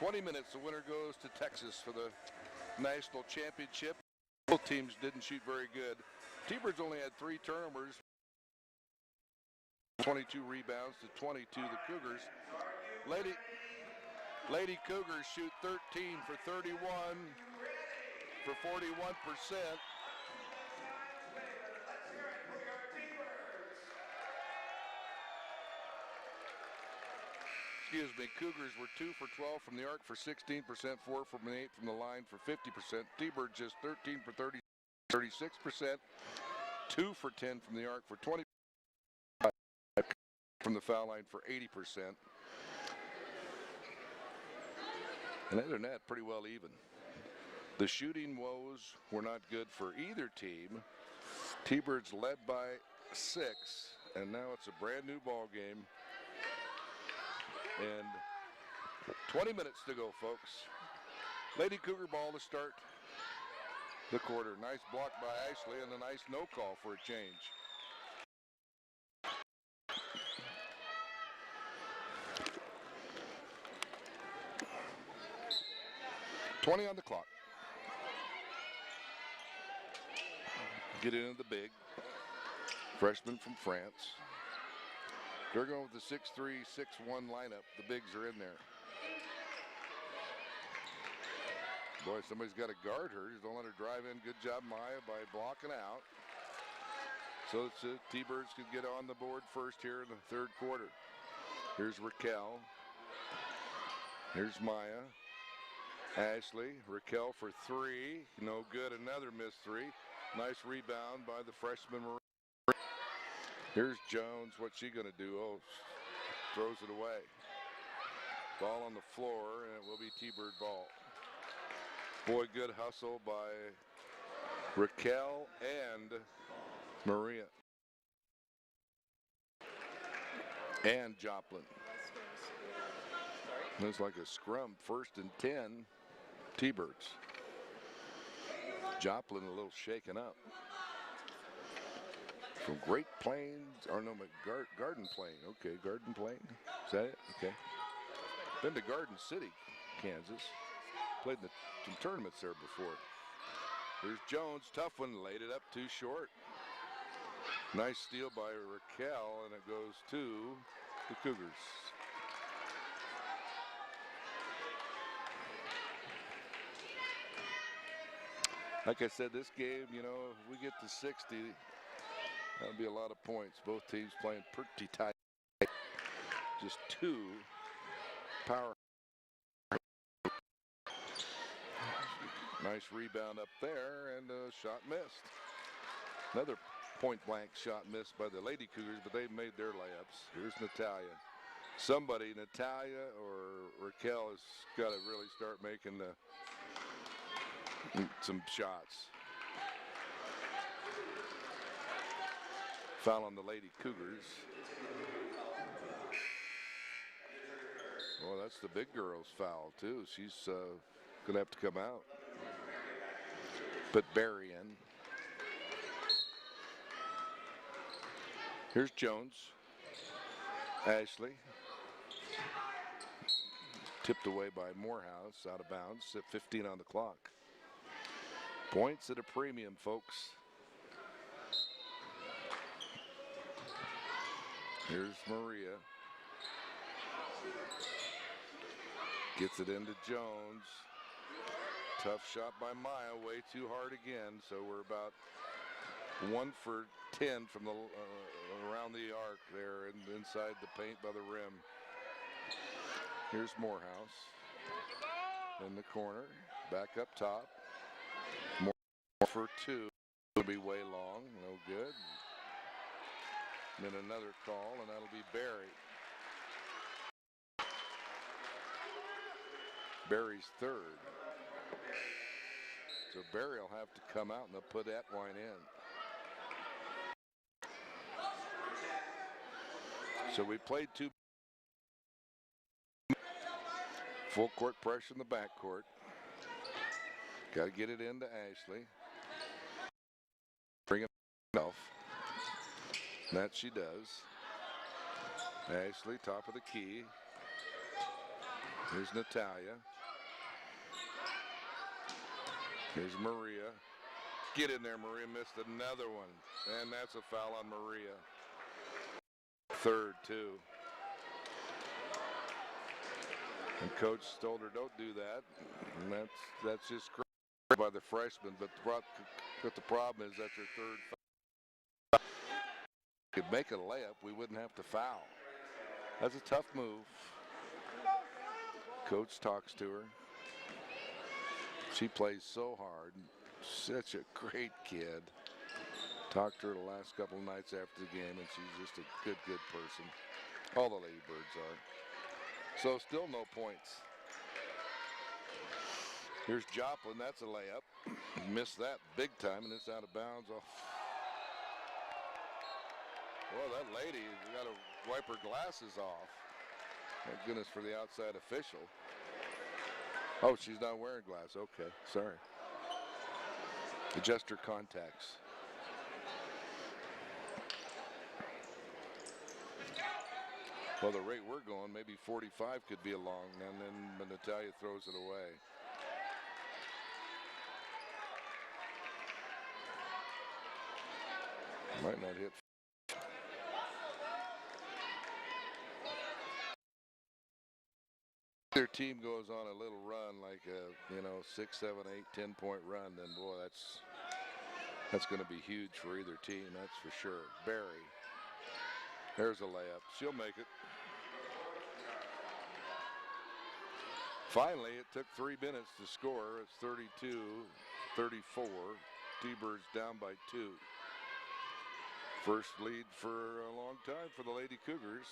20 minutes. The winner goes to Texas for the national championship. Both teams didn't shoot very good. T-Birds only had 3 turnovers, 22 rebounds to 22. The Cougars. Lady Cougars shoot 13 for 31 for 41%. Excuse me, Cougars were 2 for 12 from the arc for 16%, 4 from 8 from the line for 50%. T-Birds just 13 for 30, 36%, 2 for 10 from the arc for 20%, from the foul line for 80%. And other than that, pretty well even. The shooting woes were not good for either team. T-Birds led by 6, and now it's a brand new ball game. And 20 minutes to go, folks. Lady Cougar ball to start the quarter. Nice block by Ashley and a nice no call for a change. $20 on the clock. Get into the big. Freshman from France. They're going with the 6'3", 6'1" lineup. The bigs are in there. Boy, somebody's got to guard her. Just don't let her drive in. Good job, Maya, by blocking out. So T-Birds could get on the board first here in the third quarter. Here's Raquel. Here's Maya. Ashley. Raquel for 3. No good. Another missed 3. Nice rebound by the freshman. Here's Jones. What's she going to do? Oh, throws it away. Ball on the floor, and it will be T-Bird ball. Boy, good hustle by Raquel and Maria. And Joplin. Looks like a scrum. 1st and 10. T-Birds. Joplin a little shaken up. From Great Plains, or no, Garden Plain. Okay, Garden Plain. Is that it? Okay. Been to Garden City, Kansas. Played in some tournaments there before. Here's Jones. Tough one. Laid it up too short. Nice steal by Raquel, and it goes to the Cougars. Like I said, this game, you know, if we get to 60, that'll be a lot of points. Both teams playing pretty tight. Just 2 power. Nice rebound up there, and a shot missed. Another point-blank shot missed by the Lady Cougars, but they've made their layups. Here's Natalia. Somebody, Natalia or Raquel, has got to really start making some shots. Foul on the Lady Cougars. Well, that's the big girl's foul, too. She's going to have to come out. Put Barry in. Here's Jones. Ashley. Tipped away by Morehouse, out of bounds at 15 on the clock. Points at a premium, folks. Here's Maria. Gets it into Jones. Tough shot by Maya, way too hard again. So we're about 1 for 10 from the around the arc there and inside the paint by the rim. Here's Morehouse in the corner, back up top. More for 2. Will be way long, no good. And then another call, and that'll be Barry. Barry's 3rd. So Barry will have to come out, and they'll put Atwine in. So we played 2. Full court pressure in the backcourt. Got to get it into Ashley. Bring it off. That she does. Ashley, top of the key. Here's Natalia. Here's Maria. Get in there, Maria. Missed another one. And that's a foul on Maria. Third, too. And coach told her, don't do that. And that's just great by the freshman. But the problem is that's her third foul. If we could make a layup, we wouldn't have to foul. That's a tough move. Coach talks to her. She plays so hard. Such a great kid. Talked to her the last couple of nights after the game, and she's just a good person. All the Lady Birds are. So still no points. Here's Joplin. That's a layup. Missed that big time, and it's out of bounds. Oh. Well, that lady got to wipe her glasses off. Thank goodness for the outside official. Oh, she's not wearing glasses. Okay, sorry. Adjust her contacts. Well, the rate we're going, maybe 45 could be along, and then Natalia throws it away. Might not hit. Their team goes on a little run, like a 6, 7, 8, 10-point run, then boy, that's going to be huge for either team. That's for sure. Barry. There's a layup. She'll make it. Finally, it took 3 minutes to score. It's 32-34. T-Birds down by 2. First lead for a long time for the Lady Cougars.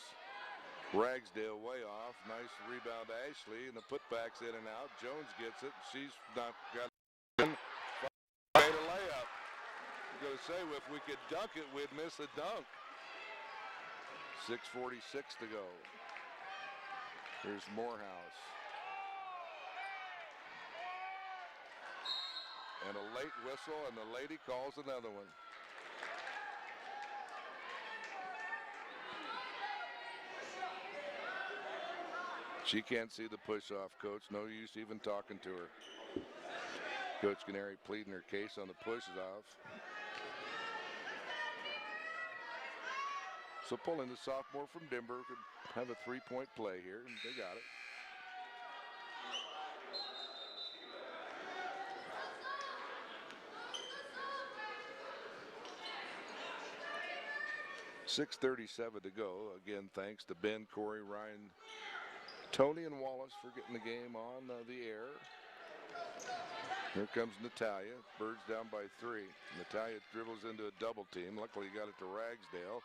Ragsdale way off. Nice rebound to Ashley, and the putback's in and out. Jones gets it. She's not got it. Made a layup. I'm going to say, if we could dunk it, we'd miss a dunk. 6:46 to go. Here's Morehouse. And a late whistle, and the lady calls another one. She can't see the push-off, Coach. No use even talking to her. Coach Canary pleading her case on the push-off. So pulling the sophomore from Denver could have a 3-point play here, and they got it. .637 to go. Again, thanks to Ben, Corey, Ryan, Tony, and Wallace for getting the game on the air. Here comes Natalia. Birds down by 3. Natalia dribbles into a double team. Luckily, got it to Ragsdale.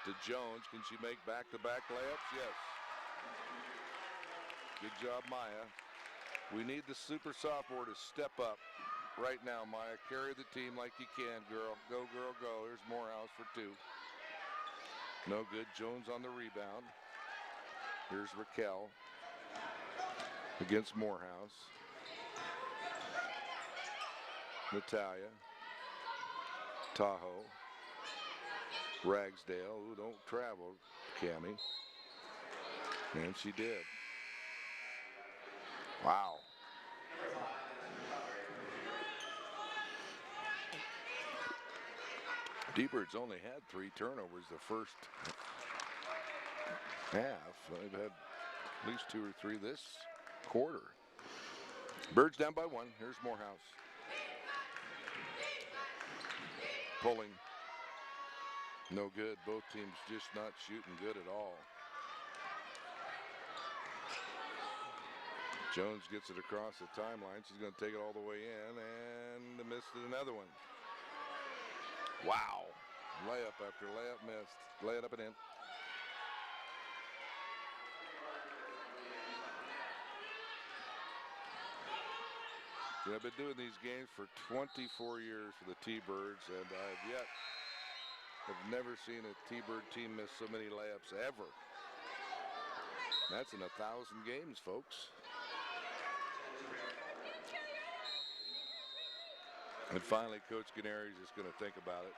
To Jones. Can she make back-to-back layups? Yes. Good job, Maya. We need the super sophomore to step up right now, Maya. Carry the team like you can, girl. Go, girl, go. Here's Morehouse for 2. No good. Jones on the rebound. Here's Raquel against Morehouse. Natalia. Tahoe. Ragsdale. Ooh, don't travel, Cammie. And she did. Wow. D-Birds only had 3 turnovers the first half. They've had at least 2 or 3 this quarter. Birds down by 1. Here's Morehouse. Pulling. No good. Both teams just not shooting good at all. Jones gets it across the timeline. She's going to take it all the way in and missed another one. Wow. Layup after layup missed. Lay it up and in. Yeah, I've been doing these games for 24 years for the T-Birds, and I've never seen a T-Bird team miss so many layups ever. That's in 1,000 games, folks. And finally, Coach Canary is just going to think about it.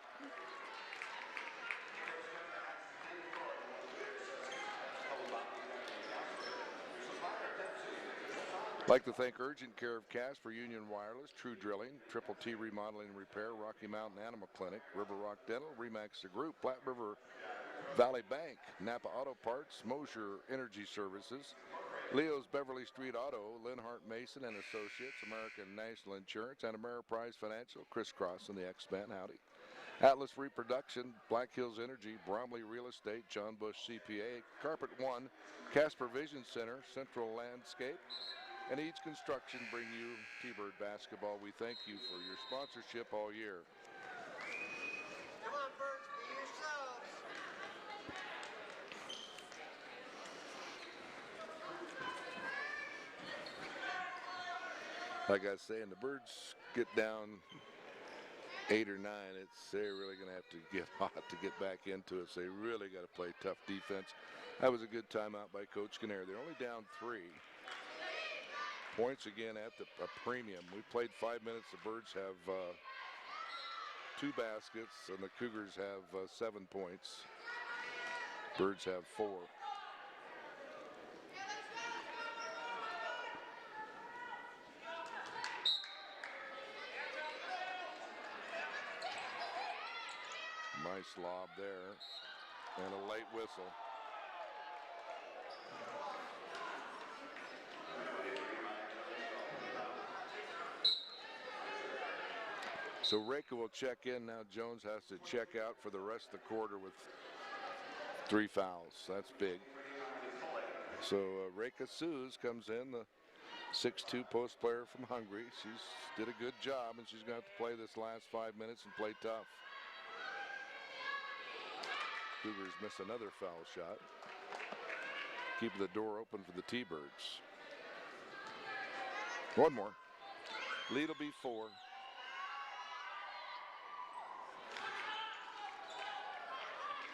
Like to thank urgent care of Casper, Union Wireless, True Drilling, Triple T Remodeling and Repair, Rocky Mountain Animal Clinic, River Rock Dental, Remax the Group, Platte River Valley Bank, Napa Auto Parts, Mosier Energy Services, Leo's Beverly Street Auto, Linhart Mason and Associates, American National Insurance, and Ameriprise Financial, Crisscross in the X-Band, howdy. Atlas Reproduction, Black Hills Energy, Bromley Real Estate, John Bush CPA, Carpet One, Casper Vision Center, Central Landscape, and Eads Construction bring you T-Bird basketball. We thank you for your sponsorship all year.
Come on, birds, be yourselves.
Like I was saying, the Birds get down 8 or 9. They're really going to have to get hot to get back into it. So they really got to play tough defense. That was a good timeout by Coach Kinnear. They're only down 3. Points again at a premium. We played 5 minutes. The Birds have 2 baskets, and the Cougars have 7 points. Birds have 4. Nice lob there, and a late whistle. So Reka will check in now. Jones has to check out for the rest of the quarter with 3 fouls. That's big. So Reka Suze comes in, the 6'2" post player from Hungary. She's did a good job, and she's going to have to play this last 5 minutes and play tough. Cougars miss another foul shot, keeping the door open for the T-Birds. One more. Lead will be 4.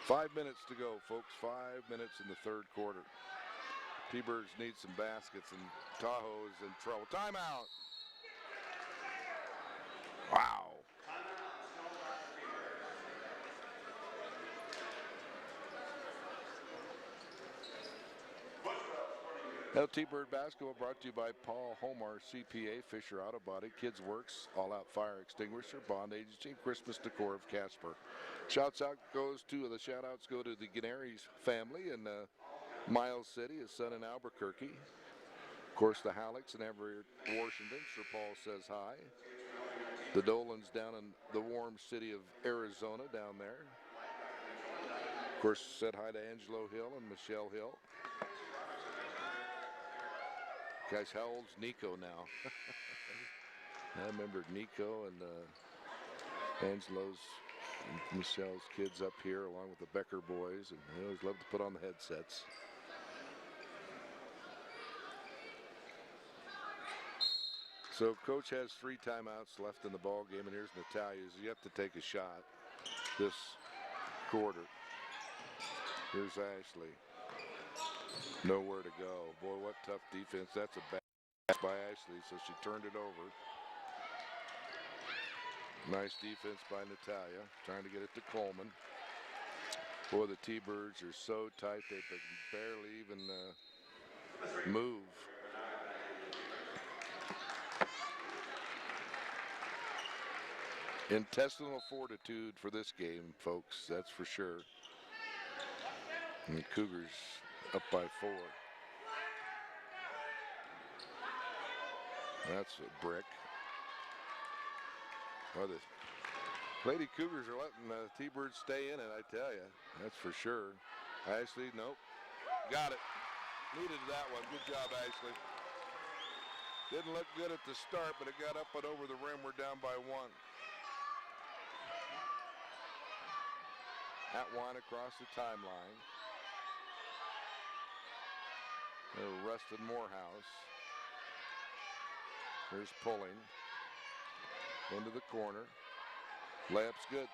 Five minutes to go, folks. 5 minutes in the third quarter. T-Birds need some baskets, and Tahoe is in trouble. Timeout. Wow. Now, T-Bird basketball brought to you by Paul Homar, CPA, Fisher Auto Body, Kids Works, All Out Fire Extinguisher, Bond Agency, Christmas Decor of Casper. The shout-outs go to the Ganeri's family in Miles City, his son in Albuquerque. Of course, the Hallecks in Everett, Washington. Sir Paul says hi. The Dolans down in the warm city of Arizona down there. Of course, said hi to Angelo Hill and Michelle Hill. Guys, how old's Nico now? I remember Nico and Angelo's and Michelle's kids up here along with the Becker boys, and they always love to put on the headsets. So Coach has 3 timeouts left in the ball game, and here's Natalia's. You have to take a shot this quarter. Here's Ashley. Nowhere to go. Boy, what tough defense. That's a bad pass by Ashley, so she turned it over. Nice defense by Natalia, trying to get it to Coleman. Boy, the T-Birds are so tight they can barely even move. Intestinal fortitude for this game, folks, that's for sure. And the Cougars up by 4. That's a brick. Well, the Lady Cougars are letting the T-Birds stay in it, I tell you. That's for sure. Ashley, nope. Got it. Needed that one. Good job, Ashley. Didn't look good at the start, but it got up and over the rim. We're down by 1. Atwine across the timeline. Rustin Morehouse. Here's pulling. Into the corner. Layup's good.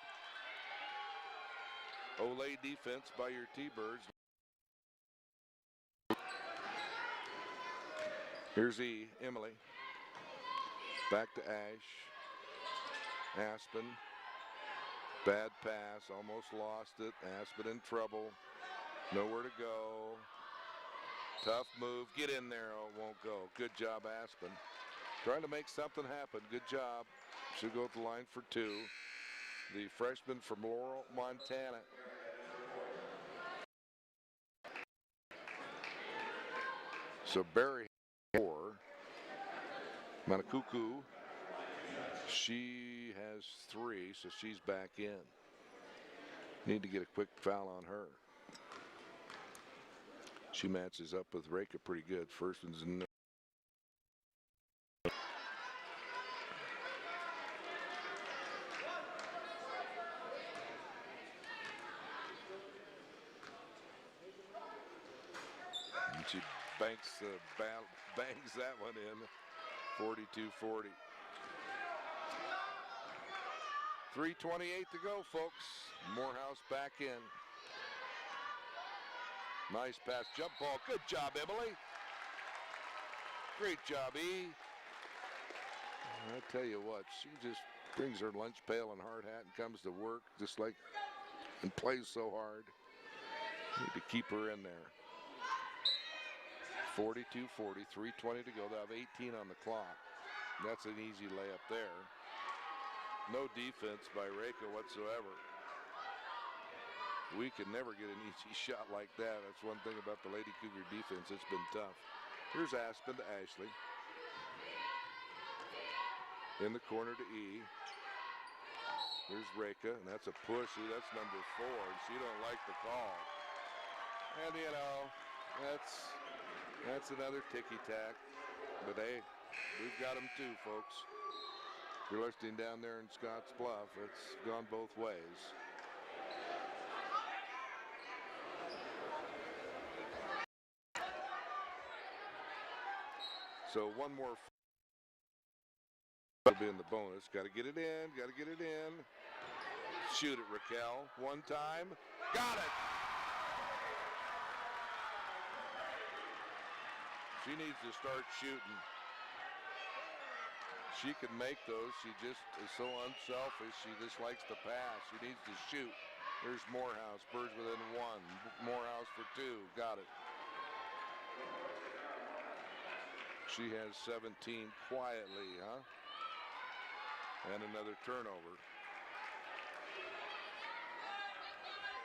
Olay defense by your T-Birds. Here's Emily. Back to Ash. Aspen. Bad pass. Almost lost it. Aspen in trouble. Nowhere to go. Tough move. Get in there. Oh, it won't go. Good job, Aspen. Trying to make something happen. Good job. She'll go at the line for two. The freshman from Laurel, Montana. So Barry 4. Manakuku, she has 3, so she's back in. Need to get a quick foul on her. She matches up with Reka pretty good. First one's in. And she bangs that one in. 42-40. 3:28 to go, folks. Morehouse back in. Nice pass, jump ball. Good job, Emily. Great job, E. I tell you what, she just brings her lunch pail and hard hat and comes to work just like and plays so hard. Need to keep her in there. 42-40, 3:20 to go. They'll have 18 on the clock. That's an easy layup there. No defense by Reka whatsoever. We can never get an easy shot like that. That's one thing about the Lady Cougar defense. It's been tough. Here's Aspen to Ashley. In the corner to E. Here's Reka, and that's a push. See, that's number 4, and she don't like the call. And, you know, that's another ticky-tack. But, hey, we've got them too, folks. If you're listening down there in Scotts Bluff, it's gone both ways. So one more will be in the bonus. Got to get it in. Got to get it in. Shoot it, Raquel. One time. Got it. She needs to start shooting. She can make those. She just is so unselfish. She just likes to pass. She needs to shoot. There's Morehouse. Birds within 1. Morehouse for 2. Got it. She has 17 quietly, huh? And another turnover.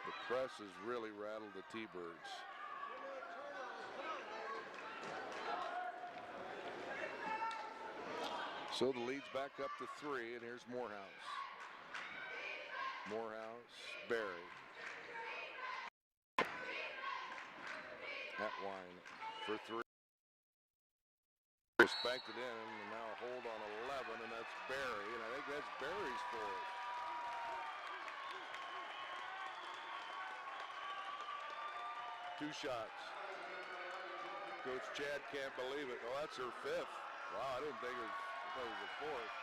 The press has really rattled the T-Birds. So the lead's back up to 3, and here's Morehouse. Morehouse, Barry. Atwine for 3. Spanked it in, and now a hold on 11, and that's Barry, and I think that's Barry's for it. Two shots. Coach Chad can't believe it. Oh, that's her 5th. Wow, I didn't think it was, I thought it was a 4th.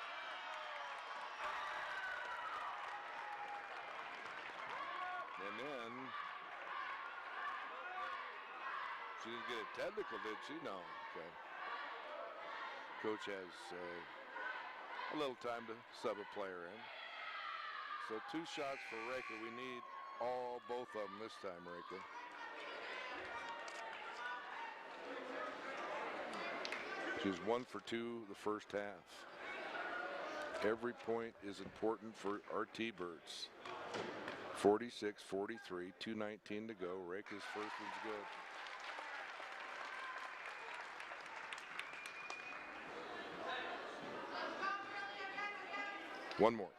And then she didn't get it technical, did she? No. Okay. Coach has a little time to sub a player in. So 2 shots for Reka. We need both of them this time, Reka. She's 1 for 2 the first half. Every point is important for our T-Birds. 46-43, 2:19 to go. Reka's first one's good. One more.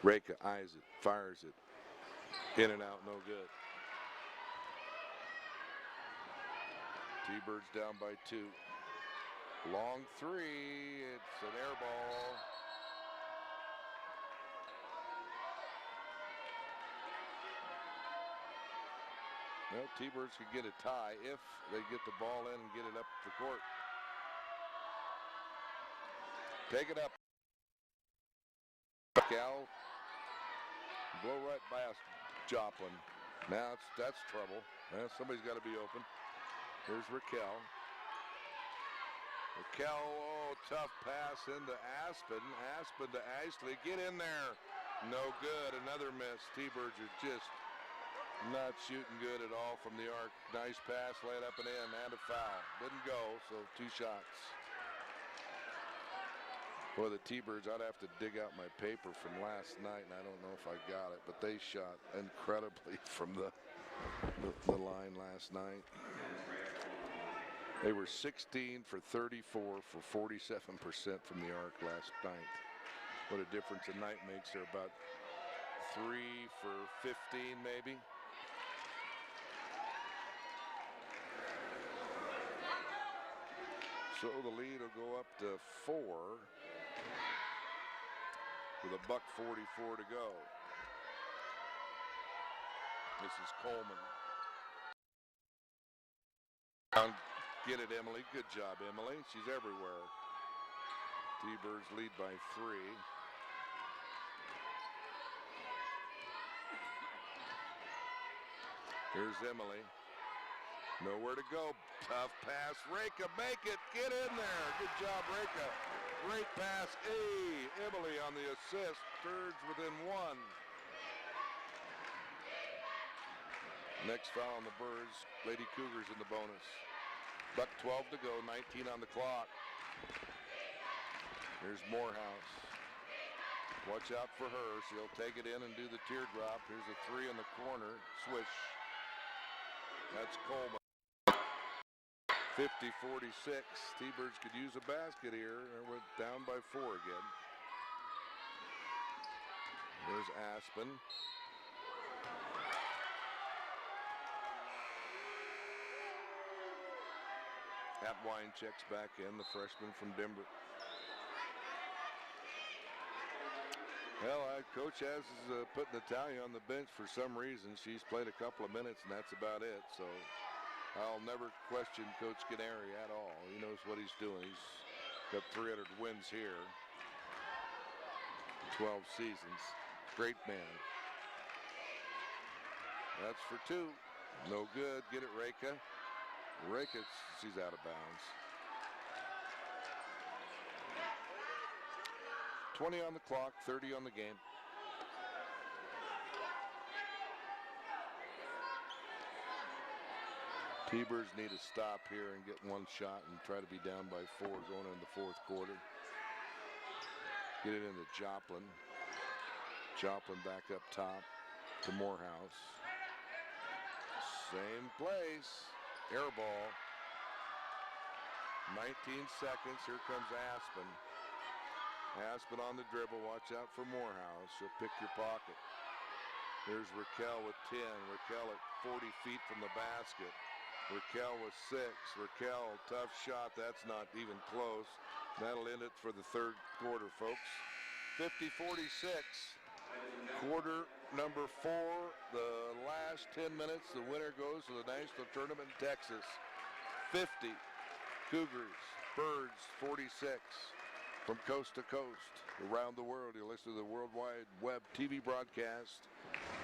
Reka eyes it, fires it. In and out, no good. T-Birds down by 2. Long 3, it's an air ball. Well, T-Birds could get a tie if they get the ball in and get it up the court. Take it up. Cal. Blow right past Joplin. Now that's trouble. Well, somebody's got to be open. Here's Raquel. Raquel, oh, tough pass into Aspen. Aspen to Ashley. Get in there. No good. Another miss. T-Birds are just Not shooting good at all from the arc. Nice pass, laid up and in, and a foul. Didn't go, so 2 shots. Boy, the T-Birds, I'd have to dig out my paper from last night, and I don't know if I got it, but they shot incredibly from the line last night. They were 16 for 34 for 47% from the arc last night. What a difference a night makes. They're about 3 for 15 maybe. So the lead will go up to 4 with $1:44 to go. This is Coleman. Get it, Emily. Good job, Emily. She's everywhere. T-Birds lead by 3. Here's Emily. Nowhere to go. Tough pass. Reka, make it. Get in there. Good job, Reka. Great pass. Emily on the assist. Birds within 1. Next foul on the Birds. Lady Cougars in the bonus. $1:12 to go. 19 on the clock. Here's Morehouse. Watch out for her. She'll take it in and do the teardrop. Here's a 3 in the corner. Swish. That's Coleman. 50-46. T-Birds could use a basket here. And went down by 4 again. There's Aspen. Atwine checks back in, the freshman from Denver. Well, Coach has put Natalia on the bench for some reason. She's played a couple of minutes, and that's about it. So I'll never question Coach Canary at all. He knows what he's doing. He's got 300 wins here, 12 seasons. Great man. That's for 2. No good. Get it, Reka. Reka, she's out of bounds. 20 on the clock, 30 on the game. T-Birds need to stop here and get 1 shot and try to be down by 4 going into the 4th quarter. Get it into Joplin. Joplin back up top to Morehouse. Same place. Air ball. 19 seconds. Here comes Aspen. Aspen on the dribble. Watch out for Morehouse. She'll pick your pocket. Here's Raquel with 10. Raquel at 40 feet from the basket. Raquel with 6. Raquel, tough shot. That's not even close. That'll end it for the 3rd quarter, folks. 50-46. Quarter number 4. The last 10 minutes. The winner goes to the national tournament in Texas. 50. Cougars. Birds 46. From coast to coast, around the world, you listen to the Worldwide Web TV broadcast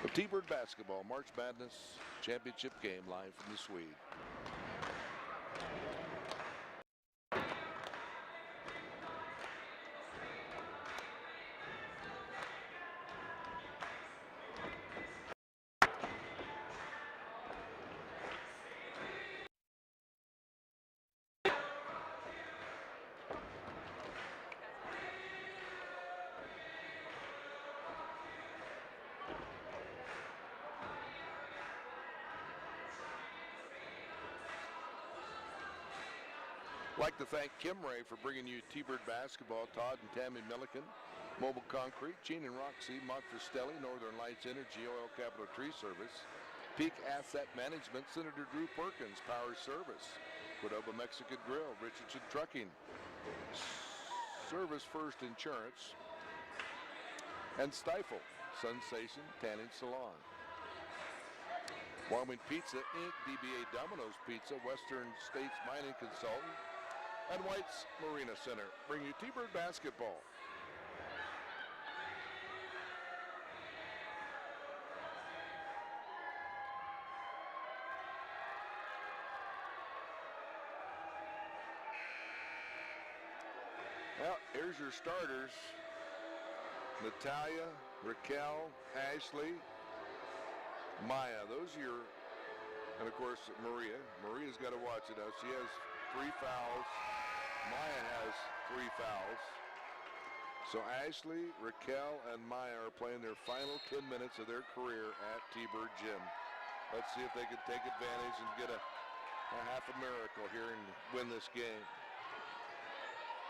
of T-Bird basketball March Madness championship game live from the Swede. I'd like to thank Kim Ray for bringing you T-Bird basketball. Todd and Tammy Milliken, Mobile Concrete, Gene and Roxy, Montestelli, Northern Lights Energy, Oil Capital Tree Service, Peak Asset Management, Senator Drew Perkins, Power Service, Cordova Mexican Grill, Richardson Trucking, Service First Insurance, and Stifle, Sensation Tanning Salon. Wyoming Pizza Inc., DBA Domino's Pizza, Western States Mining Consultant, and White's Marina Center bring you T-Bird basketball. Well, here's your starters. Natalia, Raquel, Ashley, Maya. Those are your, and of course Maria. Maria's got to watch it now. She has 3 fouls. Maya has 3 fouls. So Ashley, Raquel, and Maya are playing their final 10 minutes of their career at T-Bird Gym. Let's see if they can take advantage and get a half a miracle here and win this game.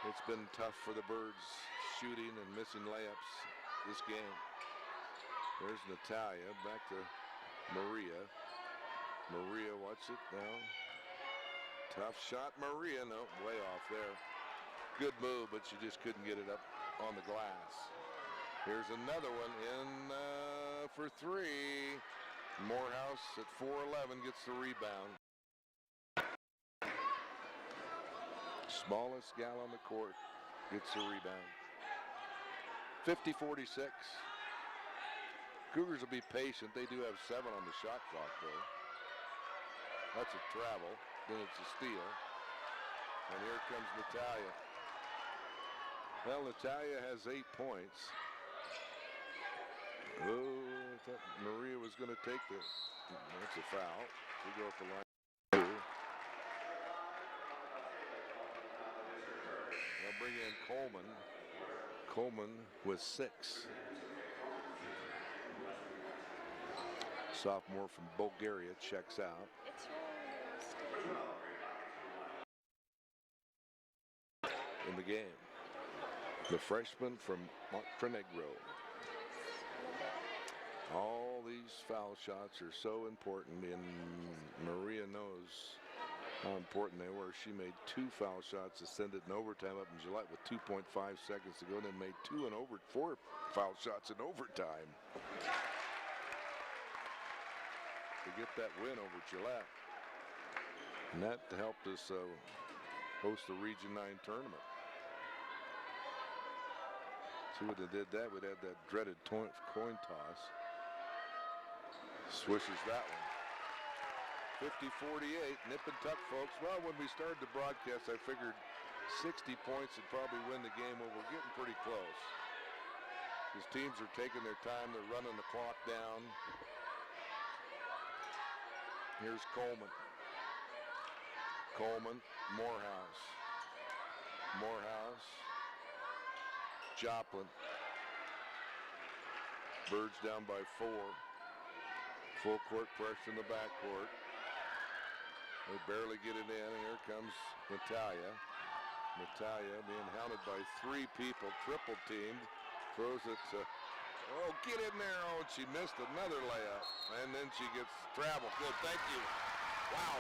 It's been tough for the Birds shooting and missing layups this game. There's Natalia, back to Maria. Maria, watch it now. Tough shot, Maria. No, way off there. Good move, but she just couldn't get it up on the glass. Here's another one in for 3. Morehouse at 4'11" gets the rebound. Smallest gal on the court gets the rebound. 50-46. Cougars will be patient. They do have 7 on the shot clock, though. That's a travel. Then it's a steal. And here comes Natalia. Well, Natalia has 8 points. Oh, I thought Maria was going to take the... That's a foul. We go at the line. They'll bring in Coleman. Coleman with 6. Sophomore from Bulgaria checks out.
It's
in the game. The freshman from Montenegro. All these foul shots are so important, and Maria knows how important they were. She made 2 foul shots, ascended in overtime up in Gillette with 2.5 seconds to go, and then made 4 foul shots in overtime to get that win over Gillette. And that helped us host the Region 9 tournament. See, would have did that, we'd had that dreaded coin toss. Swishes that one. 50-48, nip and tuck, folks. Well, when we started the broadcast, I figured 60 points would probably win the game. Well, we're getting pretty close. These teams are taking their time. They're running the clock down. Here's Coleman. Coleman, Morehouse. Morehouse. Joplin. Birds down by 4. Full court pressure in the backcourt. They barely get it in. Here comes Natalia. Natalia being hounded by 3 people, triple teamed. Throws it to, oh, get in there. Oh, she missed another layup. And then she gets travel. Good, thank you. Wow.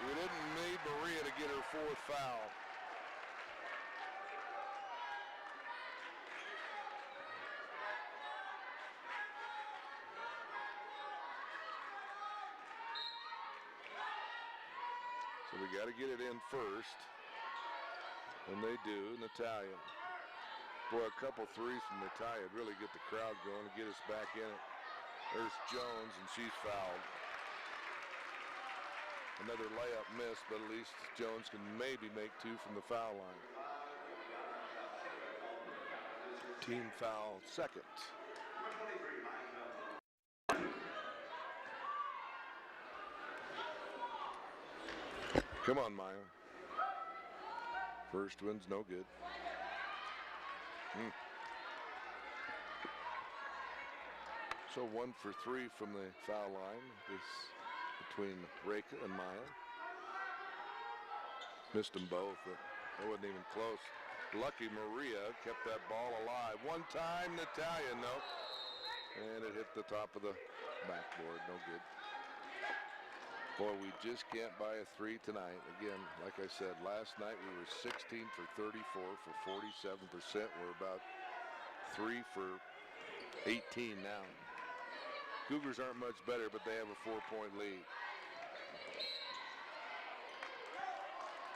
We didn't need Maria to get her 4th foul. So we got to get it in first. And they do, Natalia. Boy, a couple threes from Natalia would really get the crowd going and get us back in it. There's Jones, and she's fouled. Another layup missed, but at least Jones can maybe make 2 from the foul line. Team foul second. Come on, Maya. First one's no good. So 1 for 3 from the foul line is between Reka and Maya. Missed them both. They wasn't even close. Lucky Maria kept that ball alive. One time, Natalia, no. And it hit the top of the backboard. No good. Boy, we just can't buy a 3 tonight. Again, like I said, last night we were 16 for 34 for 47%. We're about 3 for 18 now. Cougars aren't much better, but they have a 4-point lead.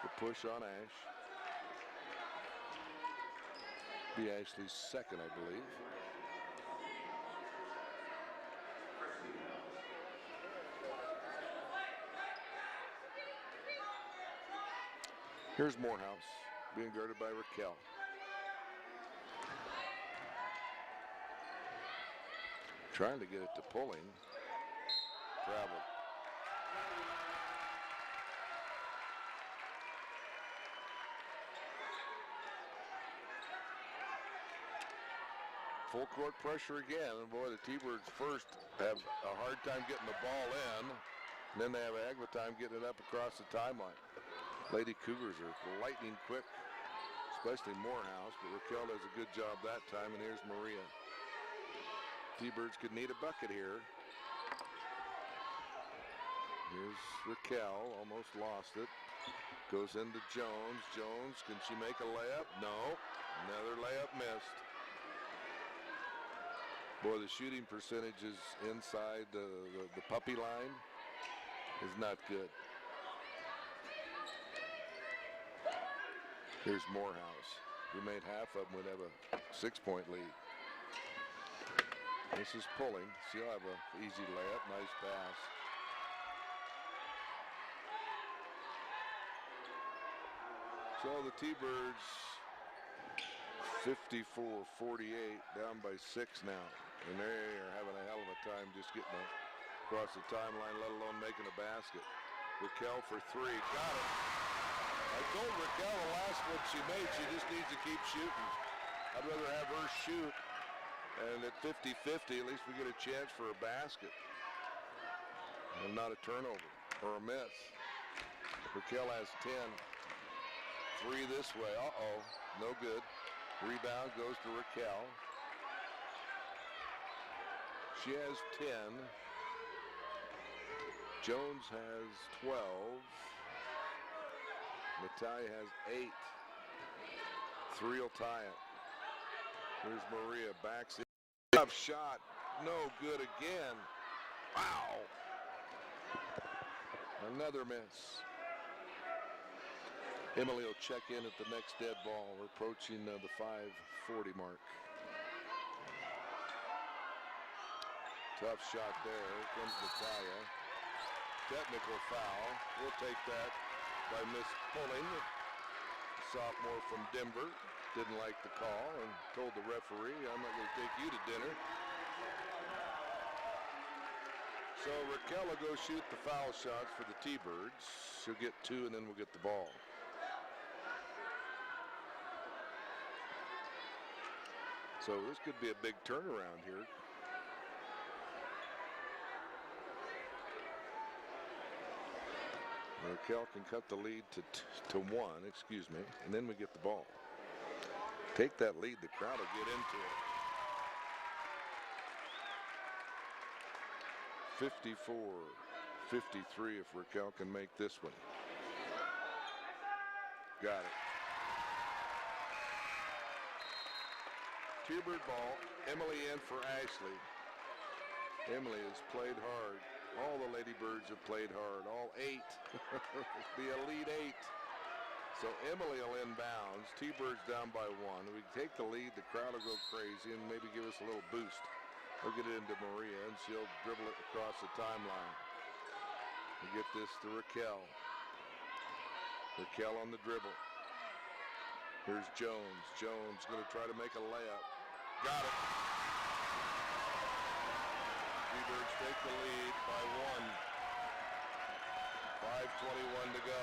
The push on Ash. Be Ashley's second, I believe. Here's Morehouse being guarded by Raquel. Trying to get it to Pulling. full court pressure again. And boy, the T-Birds first have a hard time getting the ball in. And then they have a heck of a time getting it up across the timeline. Lady Cougars are lightning quick, especially Morehouse, but Raquel does a good job that time, and here's Maria. T-Birds could need a bucket here. Here's Raquel, almost lost it. Goes into Jones. Jones, can she make a layup? No. Another layup missed. Boy, the shooting percentage is inside the puppy line is not good. Here's Morehouse. Who made half of them would have a 6-point lead. This is pulling. She'll have an easy layup. Nice pass. So the T-Birds 54-48, down by 6 now. And they are having a hell of a time just getting across the timeline, let alone making a basket. Raquel for 3. Got it. I told Raquel the last one she made, she just needs to keep shooting. I'd rather have her shoot. And at 50-50, at least we get a chance for a basket. And not a turnover or a miss. Raquel has 10. 3 this way. Uh-oh. No good. Rebound goes to Raquel. She has 10. Jones has 12. Natalia has 8. 3 will tie it. Here's Maria. Backs it. Tough shot. No good again. Wow. Another miss. Emily will check in at the next dead ball. We're approaching the 5:40 mark. Tough shot there. Here comes Natalia. Technical foul. We'll take that by Miss Pulling. Sophomore from Denver. Didn't like the call and told the referee, I'm not going to take you to dinner. So Raquel will go shoot the foul shots for the T-Birds. She'll get 2 and then we'll get the ball. So this could be a big turnaround here. Raquel can cut the lead to 1, excuse me, and then we get the ball. Take that lead, the crowd will get into it. 54-53 if Raquel can make this one. Got it. T-Bird ball, Emily in for Ashley. Emily has played hard. All the Lady Birds have played hard, all 8. The Elite 8. So Emily will inbounds. T-Birds down by 1. We take the lead, the crowd will go crazy and maybe give us a little boost. We'll get it into Maria and she'll dribble it across the timeline. We get this to Raquel. Raquel on the dribble. Here's Jones. Jones going to try to make a layup. Got it. T-Birds take the lead by 1. 5:21 to go.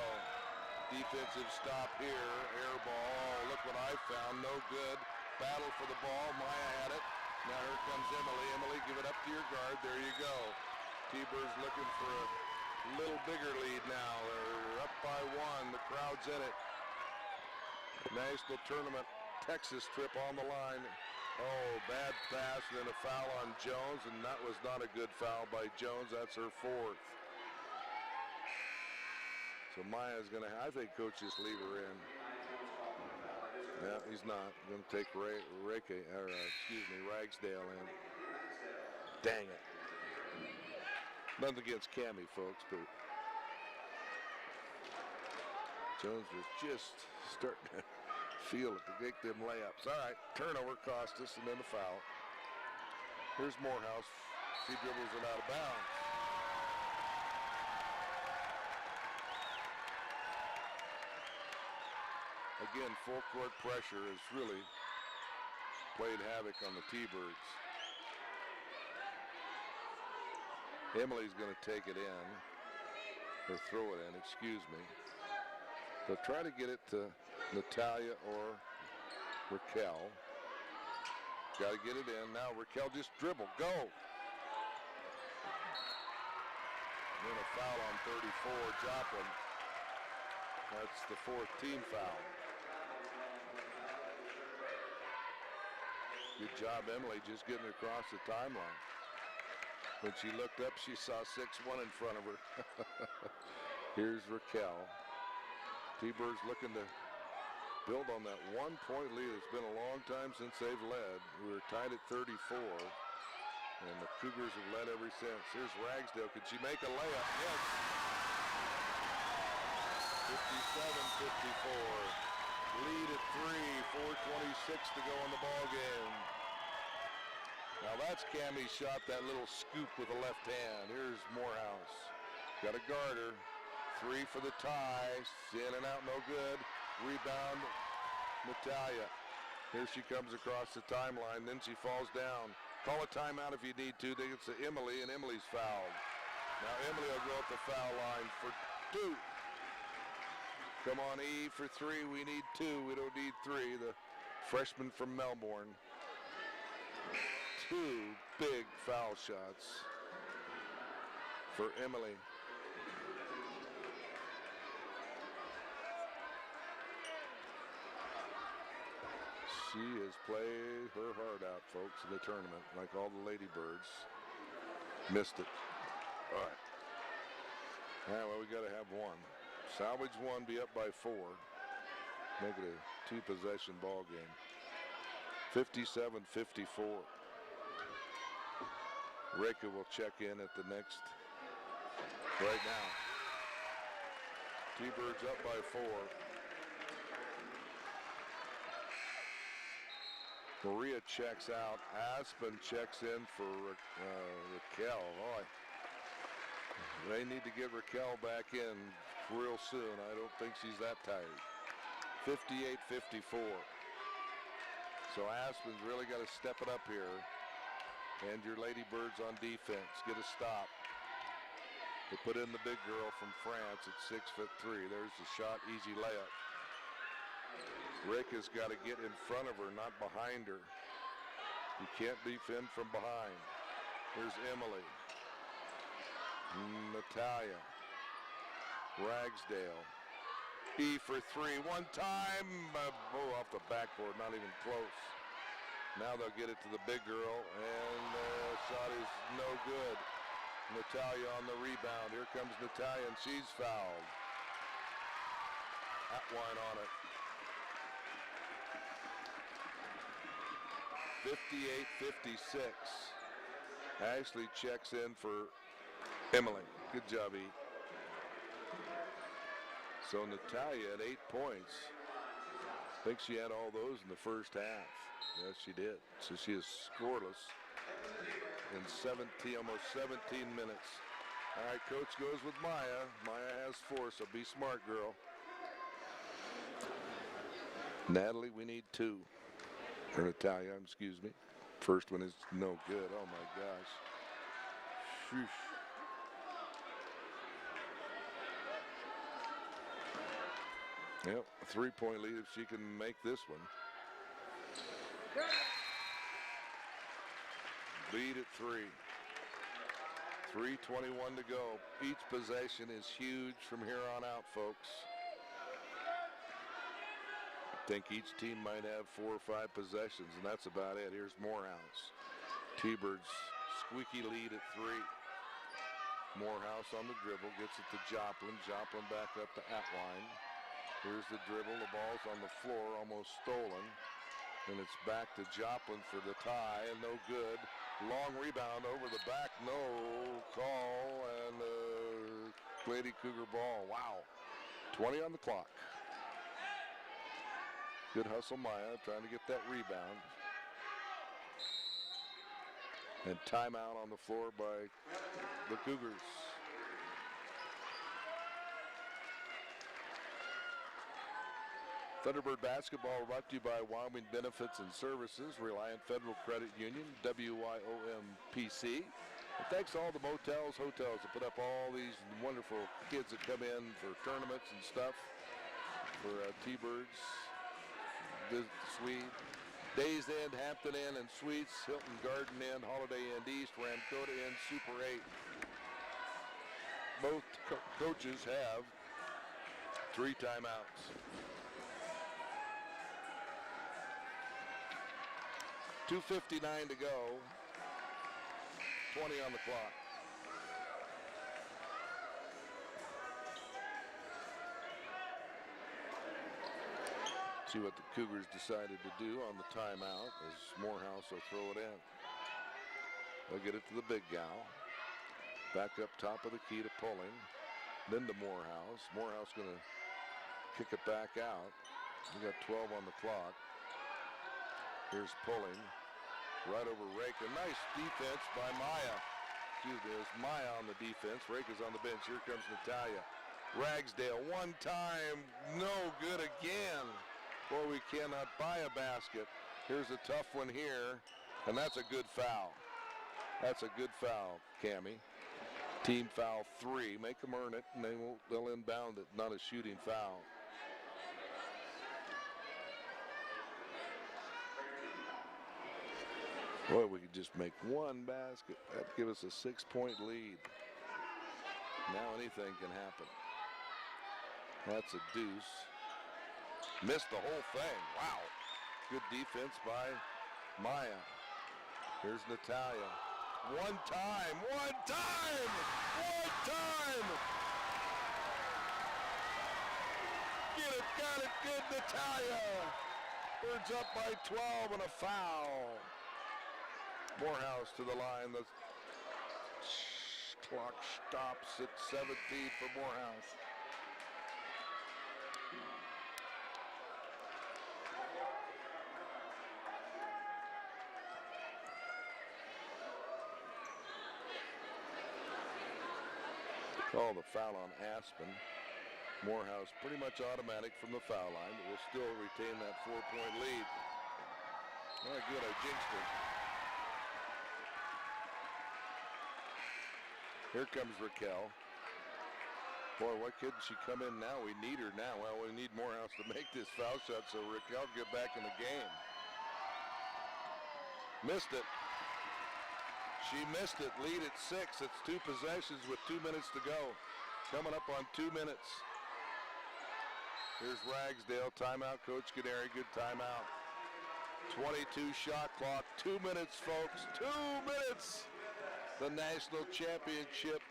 Defensive stop here. Air ball. Oh, look what I found. No good. Battle for the ball. Maya had it. Now here comes Emily. Emily, give it up to your guard. There you go. T-Birds looking for a little bigger lead now. They're up by 1. The crowd's in it. National Tournament Texas trip on the line. Oh, bad pass, and then a foul on Jones, and that was not a good foul by Jones. That's her 4th. So Maya's going to, I think, coach just leave her in. Yeah, he's not. Going to take Ragsdale in. Dang it. Nothing against Cammie, folks, but Jones was just starting to feel it to make them layups. All right, turnover cost us, and then a foul. Here's Morehouse. She dribbles it out of bounds. Again, full court pressure has really played havoc on the T-Birds. Emily's going to take it in, or throw it in, excuse me. They'll try to get it to Natalia or Raquel. got to get it in. Now Raquel just dribble. Go. Then a foul on 34, Joplin. That's the 4th team foul. Good job, Emily, just getting across the timeline. When she looked up, she saw 6-1 in front of her. Here's Raquel. T-Birds looking to build on that 1-point lead. It's been a long time since they've led. We were tied at 34, and the Cougars have led ever since. Here's Ragsdale. Can she make a layup? Yes. 57-54. Lead at 3, 4:26 to go in the ball game. Now that's Cammie's shot, that little scoop with the left hand. Here's Morehouse. Got a guarder. 3 for the tie. In and out, no good. Rebound, Natalia. Here she comes across the timeline. Then she falls down. Call a timeout if you need to. They get to Emily, and Emily's fouled. Now Emily will go at the foul line for 2. Come on, Eve, for 3. We need 2. We don't need 3. The freshman from Melbourne. 2 big foul shots for Emily. She has played her heart out, folks, in the tournament, like all the Lady Birds. Missed it. All right. All right, well, we got to have 1. Salvage 1, be up by 4. Make it a 2-possession ball game. 57-54. Reka will check in at the next right now. T-Birds up by 4. Maria checks out. Aspen checks in for Raquel. Boy, they need to get Raquel back in real soon. I don't think she's that tired. 58-54. So Aspen's really got to step it up here. And your Lady Birds on defense. Get a stop. They put in the big girl from France at 6'3". There's the shot, easy layup. Rick has got to get in front of her, not behind her. You can't defend from behind. Here's Emily. Natalia. Ragsdale. E for 3. One time. Off the backboard, not even close. Now they'll get it to the big girl, and the shot is no good. Natalia on the rebound. Here comes Natalia, and she's fouled. Atwine on it. 58-56. Ashley checks in for Emily. Good job, E. So Natalia at 8 points. I think she had all those in the first half. Yes, she did. So she is scoreless in almost 17 minutes. All right, coach goes with Maya. Maya has 4, so be smart, girl. Natalie, we need 2. Or Natalia, excuse me. First one is no good. Oh, my gosh. Sheesh. Yep, a 3-point lead if she can make this one. Lead at 3. 3:21 to go. Each possession is huge from here on out, folks. I think each team might have 4 or 5 possessions, and that's about it. Here's Morehouse. T-Birds squeaky lead at 3. Morehouse on the dribble, gets it to Joplin. Joplin back up to Atwine. Here's the dribble. The ball's on the floor, almost stolen. And it's back to Joplin for the tie, and no good. Long rebound over the back, no call, and Lady Cougar ball. Wow. 20 on the clock. Good hustle, Maya, trying to get that rebound. And timeout on the floor by the Cougars. Thunderbird basketball brought to you by Wyoming Benefits and Services, Reliant Federal Credit Union, WYOMPC. And thanks to all the motels, hotels that put up all these wonderful kids that come in for tournaments and stuff, for T-Birds, visit the suite. Days End, Hampton Inn and Suites, Hilton Garden Inn, Holiday Inn East, Ramkota Inn, Super 8. Both coaches have 3 timeouts. 2:59 to go. 20 on the clock. See what the Cougars decided to do on the timeout as Morehouse will throw it in. They'll get it to the big gal. Back up top of the key to Pulling. Then to Morehouse. Morehouse going to kick it back out. We got 12 on the clock. Here's Pulling. Right over Rake. A nice defense by Maya. Excuse me, there's Maya on the defense. Rake is on the bench. Here comes Natalia. Ragsdale, one time, no good again. Boy, we cannot buy a basket. Here's a tough one here, and that's a good foul. That's a good foul, Cammie. Team foul 3. Make them earn it, and they'll inbound it. Not a shooting foul. Boy, we could just make one basket. That'd give us a 6-point lead. Now anything can happen. That's a deuce. Missed the whole thing. Wow. Good defense by Maya. Here's Natalia. One time. One time. One time. Get it. Got it. Good, Natalia. Birds up by 12 and a foul. Morehouse to the line. The clock stops at 17 for Morehouse. Call the foul on Aspen. Morehouse pretty much automatic from the foul line, but will still retain that 4-point lead. Very good, I jinxed it. Here comes Raquel. Boy, why couldn't she come in now? We need her now. Well, we need Morehouse to make this foul shot so Raquel can get back in the game. Missed it. She missed it. Lead at 6. It's 2 possessions with 2 minutes to go. Coming up on 2 minutes. Here's Ragsdale. Timeout, Coach Canary. Good timeout. 22 shot clock. 2 minutes, folks. 2 minutes. The national championship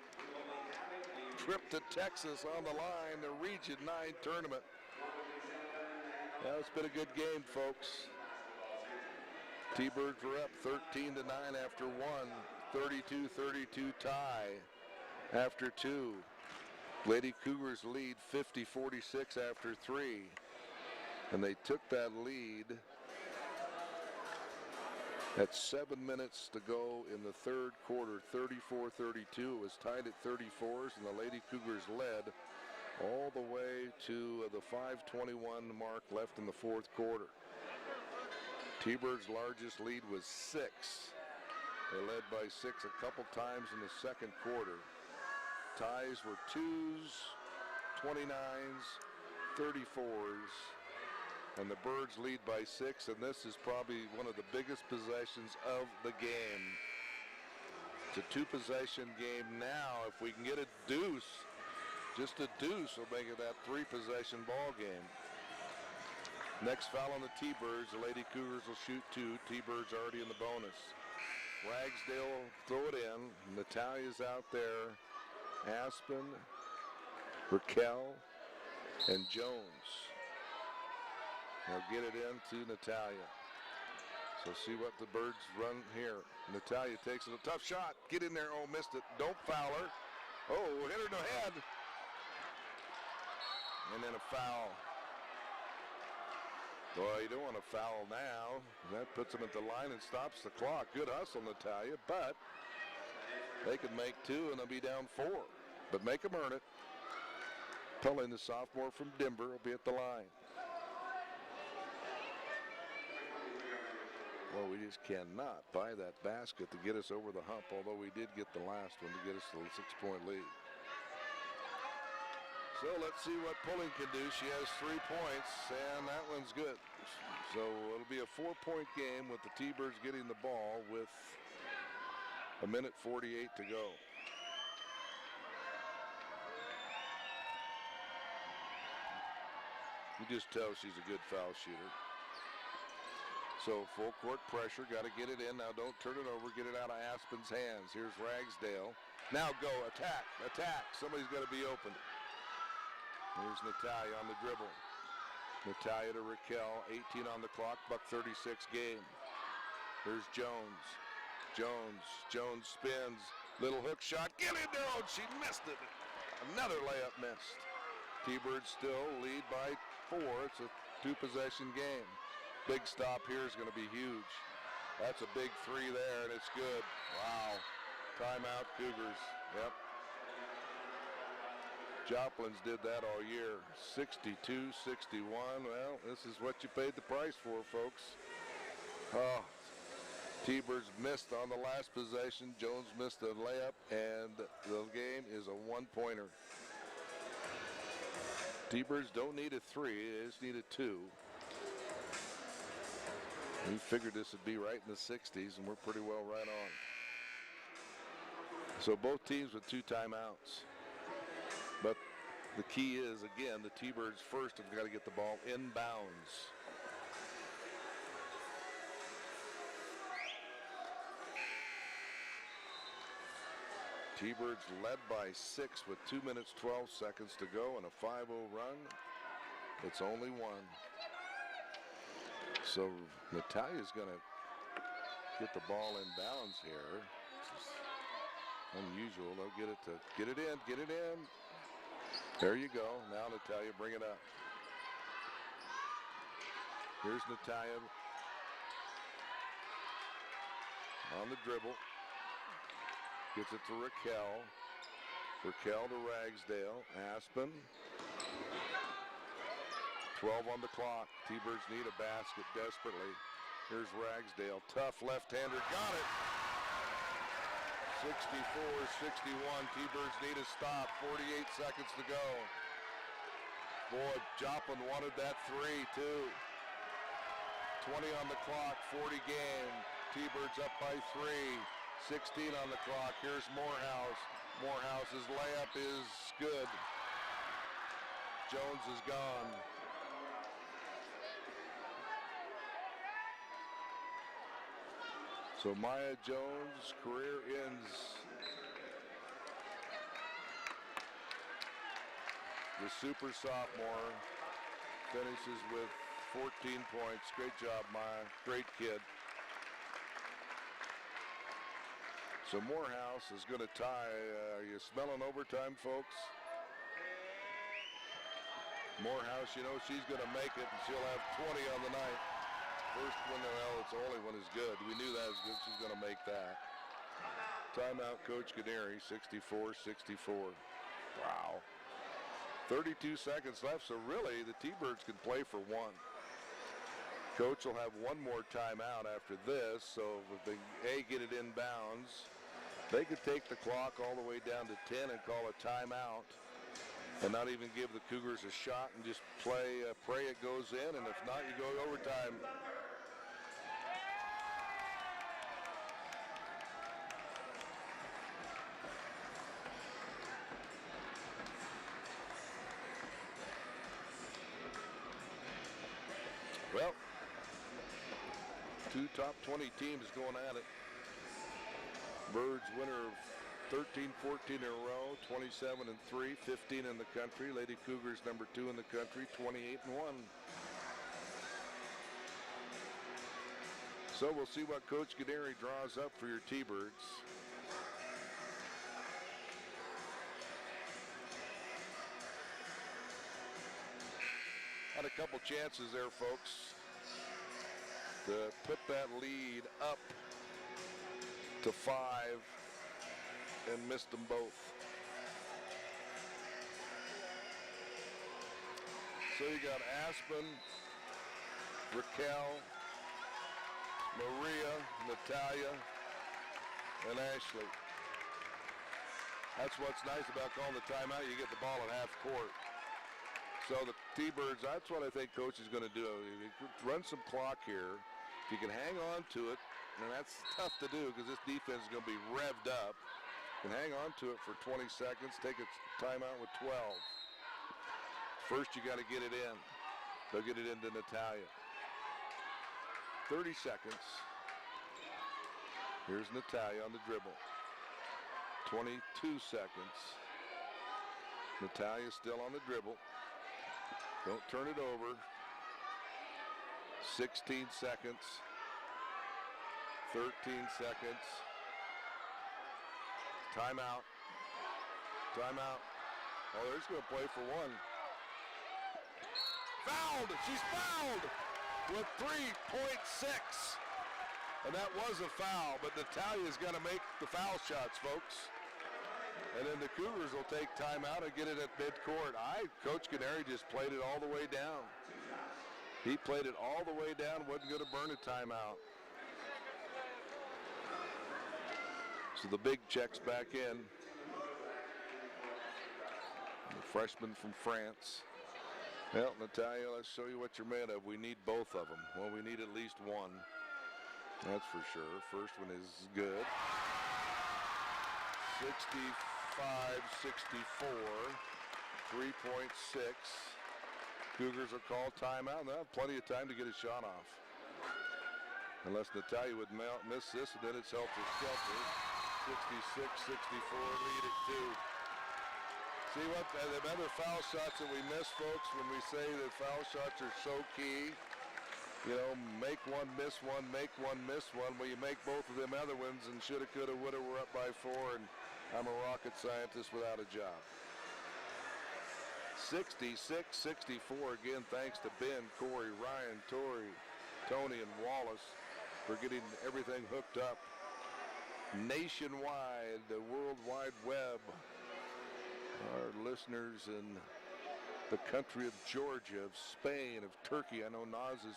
trip to Texas on the line. The Region 9 tournament. Now it's been a good game, folks. T-Birds were up 13-9 after 1. 32-32 tie after 2. Lady Cougars lead 50-46 after 3. And they took that lead at 7 minutes to go in the third quarter. 34-32. It was tied at 34s, and the Lady Cougars led all the way to the 5:21 mark left in the fourth quarter. T-Birds' largest lead was 6. They led by 6 a couple times in the second quarter. Ties were 2s, 29s, 34s, and the Birds lead by 6, and this is probably one of the biggest possessions of the game. It's a 2-possession game now. If we can get a deuce, just a deuce will make it that 3-possession ball game. Next foul on the T-Birds. The Lady Cougars will shoot 2. T-Birds already in the bonus. Ragsdale will throw it in. Natalia's out there. Aspen, Raquel, and Jones. They'll get it into Natalia. So see what the Birds run here. Natalia takes it. A tough shot. Get in there. Oh, missed it. Don't foul her. Oh, hit her in the head. And then a foul. Boy, you don't want to foul now. That puts them at the line and stops the clock. Good hustle, Natalia, but they can make 2 and they'll be down 4. But make them earn it. Pulling, the sophomore from Denver, will be at the line. Well, we just cannot buy that basket to get us over the hump, although we did get the last one to get us to the 6-point lead. So let's see what Pulling can do. She has 3 points, and that one's good. So it'll be a 4-point game with the T-Birds getting the ball with 1:48 to go. You just tell she's a good foul shooter. So full court pressure, got to get it in. Now don't turn it over, get it out of Aspen's hands. Here's Ragsdale. Now go, attack, attack. Somebody's got to be open. Here's Natalia on the dribble. Natalia to Raquel, 18 on the clock, $1:36 game. Here's Jones. Jones spins. Little hook shot, get in there, oh, she missed it. Another layup missed. T-Birds still lead by 4. It's a 2-possession game. Big stop here is going to be huge. That's a big 3 there, and it's good. Wow. Timeout, Cougars. Yep. Joplin's did that all year. 62-61. Well, this is what you paid the price for, folks. Oh, T-Birds missed on the last possession. Jones missed a layup, and the game is a 1-pointer. T-Birds don't need a 3, they just need a 2. We figured this would be right in the 60s, and we're pretty well right on. So both teams with 2 timeouts. But the key is, again, the T-Birds first have got to get the ball inbounds. T-Birds led by 6 with 2 minutes, 12 seconds to go and a 5-0 run. It's only 1. So Natalia's going to get the ball in bounds here. It's unusual. They'll get it in. There you go. Now Natalia, bring it up. Here's Natalia on the dribble. Gets it to Raquel. Raquel to Ragsdale. Aspen. 12 on the clock. T-Birds need a basket desperately. Here's Ragsdale. Tough left-hander. Got it. 64-61. T-Birds need a stop. 48 seconds to go. Boy, Joplin wanted that 3 too. 20 on the clock. 40 game. T-Birds up by 3. 16 on the clock. Here's Morehouse. Morehouse's layup is good. Jones is gone. So Maya Jones' career ends. The super sophomore finishes with 14 points. Great job, Maya. Great kid. So Morehouse is going to tie. Are you smelling overtime, folks? Morehouse, you know, she's going to make it, and she'll have 20 on the night. First one, well, it's the only one is good. We knew that was good. She's going to make that. Timeout, Coach Canary, 64-64. Wow. 32 seconds left, so really the T-Birds can play for 1. Coach will have one more timeout after this, so if they get it in bounds, they could take the clock all the way down to 10 and call a timeout and not even give the Cougars a shot and just play, pray it goes in, and if not, you go to overtime. Well, 2 top 20 teams going at it. Birds winner of 13-14 in a row, 27-3, 15 in the country. Lady Cougars number 2 in the country, 28-1. So we'll see what Coach Gaderi draws up for your T-Birds. Had a couple chances there, folks, to put that lead up to 5 and missed them both. So you got Aspen, Raquel, Maria, Natalia, and Ashley. That's what's nice about calling the timeout. You get the ball at half court. So the T-Birds, that's what I think Coach is going to do. Run some clock here. If you can hang on to it, and that's tough to do because this defense is going to be revved up. You can hang on to it for 20 seconds, take a timeout with 12. First, you got to get it in. They'll get it into Natalia. 30 seconds. Here's Natalia on the dribble. 22 seconds. Natalia still on the dribble. Don't turn it over. 16 seconds. 13 seconds. Timeout. Timeout. Oh, they're just going to play for one. Fouled! She's fouled with 3.6. And that was a foul, but Natalia's got to make the foul shots, folks. And then the Cougars will take timeout and get it at midcourt. Coach Canary just played it all the way down. He played it all the way down, wasn't going to burn a timeout. So the big checks back in. The freshman from France. Well, Natalia, let's show you what you're made of. We need both of them. Well, we need at least one. That's for sure. First one is good. 65-64. 3.6. Cougars will call timeout. They'll have plenty of time to get a shot off. Unless Natalia would miss this, and then it's helter-skelter. 66-64, lead at 2. See what, the other foul shots that we miss, folks, when we say that foul shots are so key. You know, make one, miss one, make one, miss one. Well, you make both of them other ones, and shoulda, coulda, woulda, we're up by 4, and I'm a rocket scientist without a job. 66-64, again, thanks to Ben, Corey, Ryan, Tori, Tony, and Wallace for getting everything hooked up. Nationwide, the World Wide Web. Our listeners in the country of Georgia, of Spain, of Turkey. I know Naz's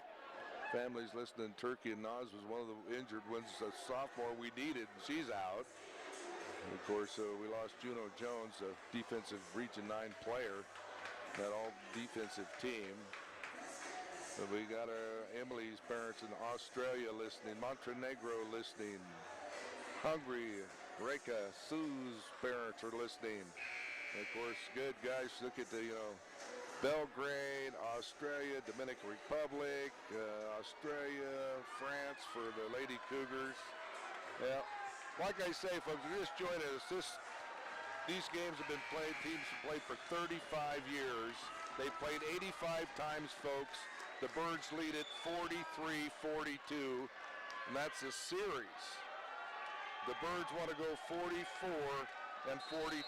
family's listening in Turkey, and Naz was one of the injured ones, a sophomore we needed, and she's out. And of course, we lost Juno Jones, a defensive Region 9 player, that all-defensive team. And we got Emily's parents in Australia listening, Montenegro listening, Hungary, Reka, Sue's parents are listening. And of course, good guys, look at the, Belgrade, Australia, Dominican Republic, Australia, France for the Lady Cougars. Yeah, like I say, folks, if you just joined us, these games have been played, teams have played for 35 years. They played 85 times, folks. The Birds lead it 43-42, and that's a series. The Birds want to go 44 and 42.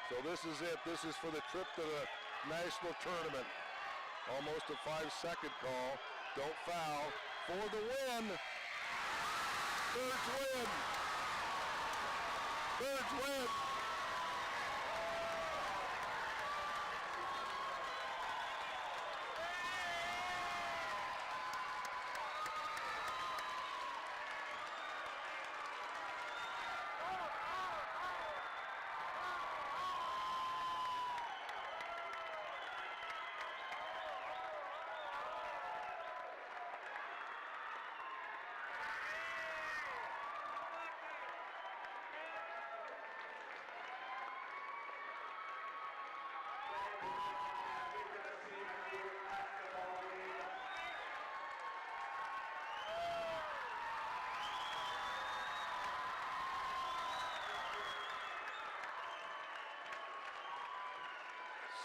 So this is it. This is for the trip to the national tournament. Almost a 5-second call. Don't foul. For the win. Birds win. Birds win.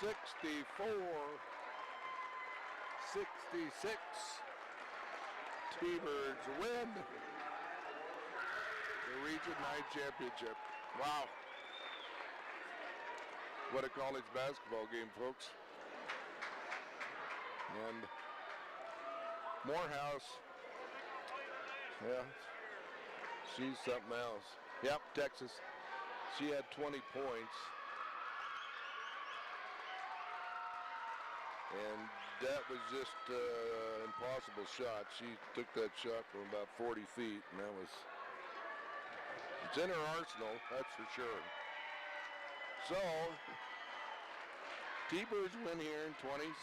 (64-66). T-Birds win the Region 9 championship. Wow. What a college basketball game, folks. And Morehouse, yeah, she's something else. Yep, Texas. She had 20 points. And that was just an impossible shot. She took that shot from about 40 feet, and it's in her arsenal, that's for sure. So, T-Birds win here in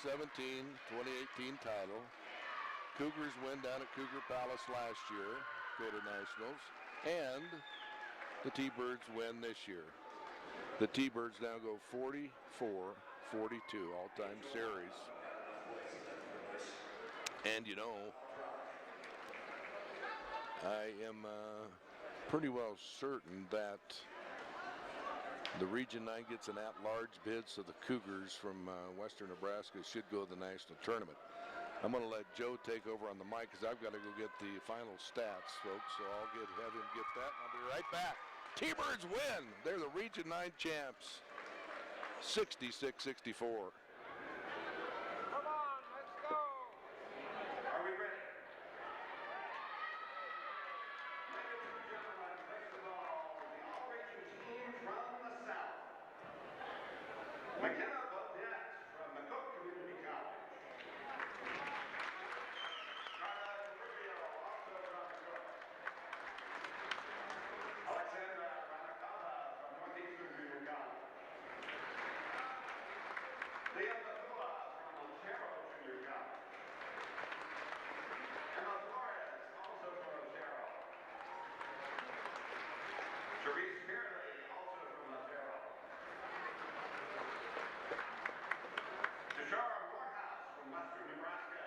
2017-2018 title. Cougars win down at Cougar Palace last year, go to Nationals, and the T-Birds win this year. The T-Birds now go 44-42 all-time series. And you know, I am pretty well certain that the Region 9 gets an at-large bid, so the Cougars from western Nebraska should go to the national tournament. I'm going to let Joe take over on the mic because I've got to go get the final stats, folks, so I'll have him get that, and I'll be right back. T-Birds win. They're the Region 9 champs, 66-64.
Come on, let's go. Are we ready? Ladies and gentlemen, first of all, the all-region team from the South. McKenna Bodette from McCook Community College. Carla Rubio, also from McCook. Alexandra Ranakala from Northeastern Junior College. Leah Padula from Otero Junior College. Emma Flores, also from Otero. Therese Pearley, also from Otero. Tashara Morehouse from Western Nebraska.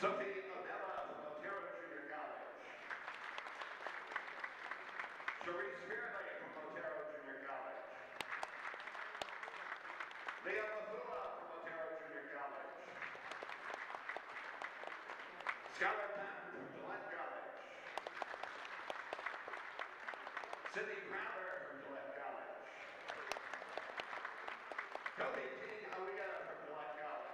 Sophie Abella from Otero Junior College. Cherise Fairley from Otero Junior College. Leah Mafula from Otero Junior College. Skylar Patton from Gillette College. Sydney Crowder from Gillette College. Cody King Aaliyah from Gillette College.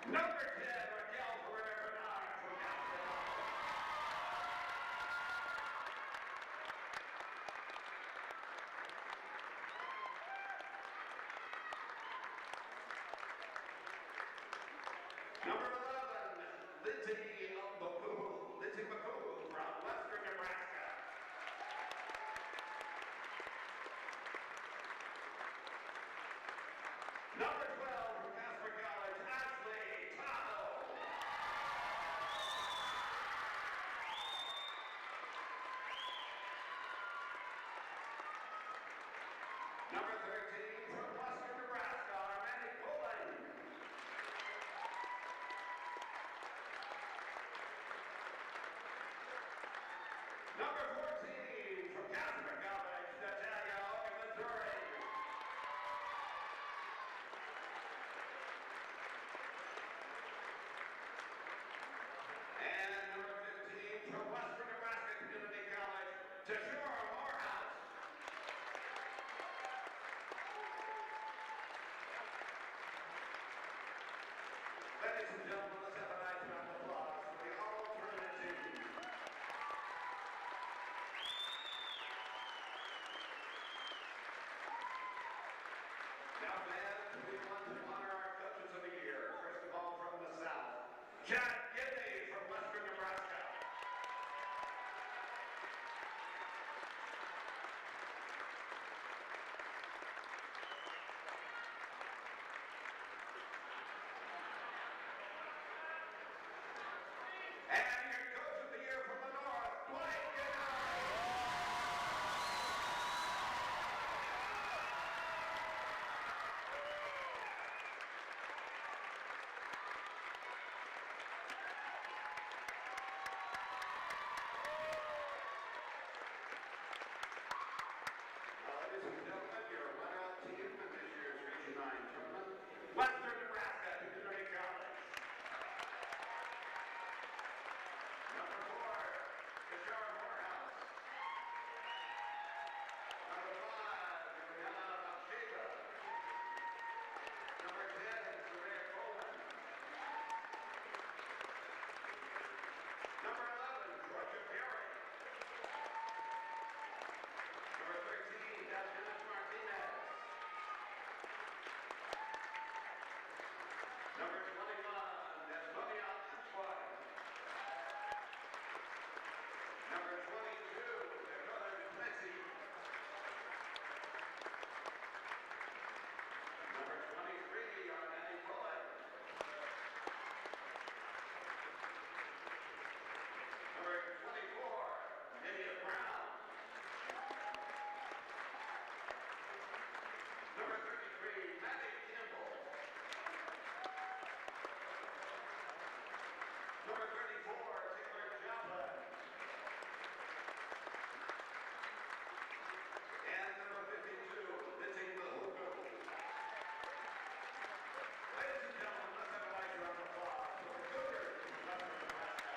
Number 10, Raquel Ferrer-Bernard from Casper. Number 11, Lindsay McCool from Western Nebraska. Number 12 from Casper College, Ashley Tahoe. Number 13 from Western Nebraska, Armani Poland. Number 14 from Casper College, Natalia Okamazuri. And number 15 from Western Nebraska Community College, Tashura Morehouse. Ladies and gentlemen, let's have a nice round of applause for the all-alternate team. Now, fans, we want to honor our coaches of the year. First of all, from the South, Chad Gibney from Western Nebraska. And your coach of the year from the North, Dwight Gennard. Ladies and gentlemen, your runner-up team in this year's Region 9 tournament, Western Nebraska Community College. Number 4, Tashara Morehouse. Number 5, Juliana Bathsheba. Number 10, Saria Coleman. Number 11, Georgia Perry. Number 13, Desmond Martinez. Number 21, Desmonia Antoine. Number 22, Dakota Duplessis. Number 23, Armani Bullock. Number 24, Lydia Brown. Number 33, Maddie Kimball. Number 34, Taylor Joplin. And number 52, Lindsay Mahuko. Ladies and gentlemen, let's have a nice round of applause for the Cougars from Western Nebraska.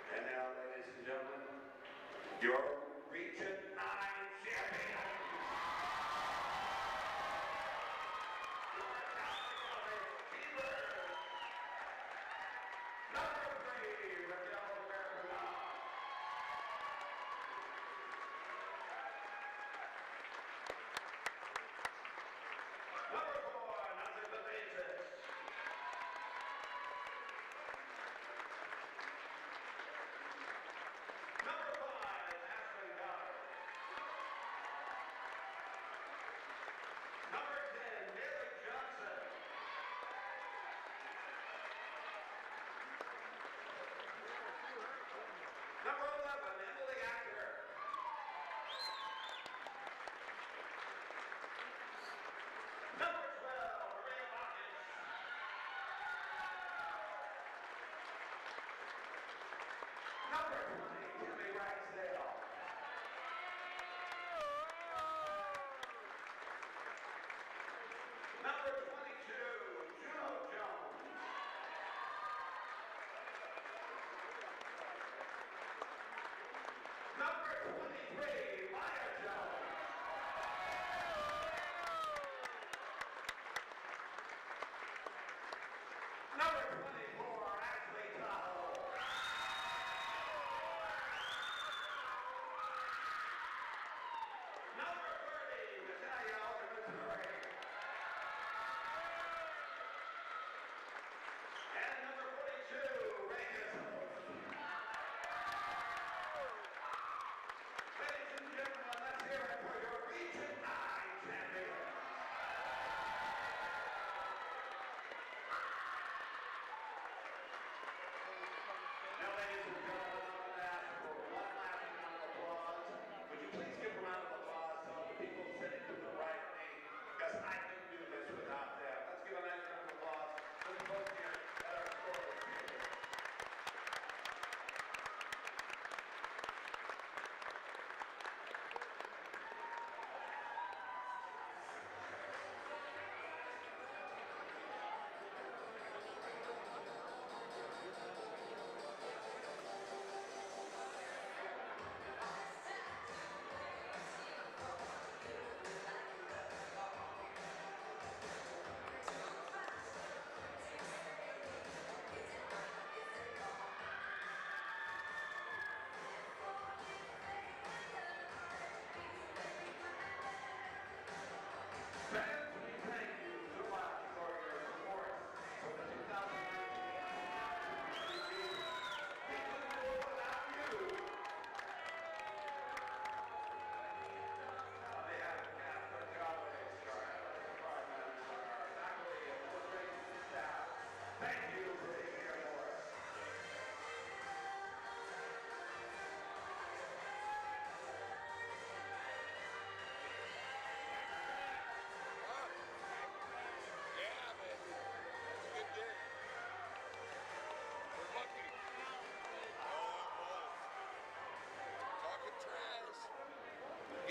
And now, ladies and gentlemen, your Region 9 champions. Your California Steelers. Number 3, Raquel Ferrer-Bernard. Number 4, Nancy Benitez. Number 5, Ashley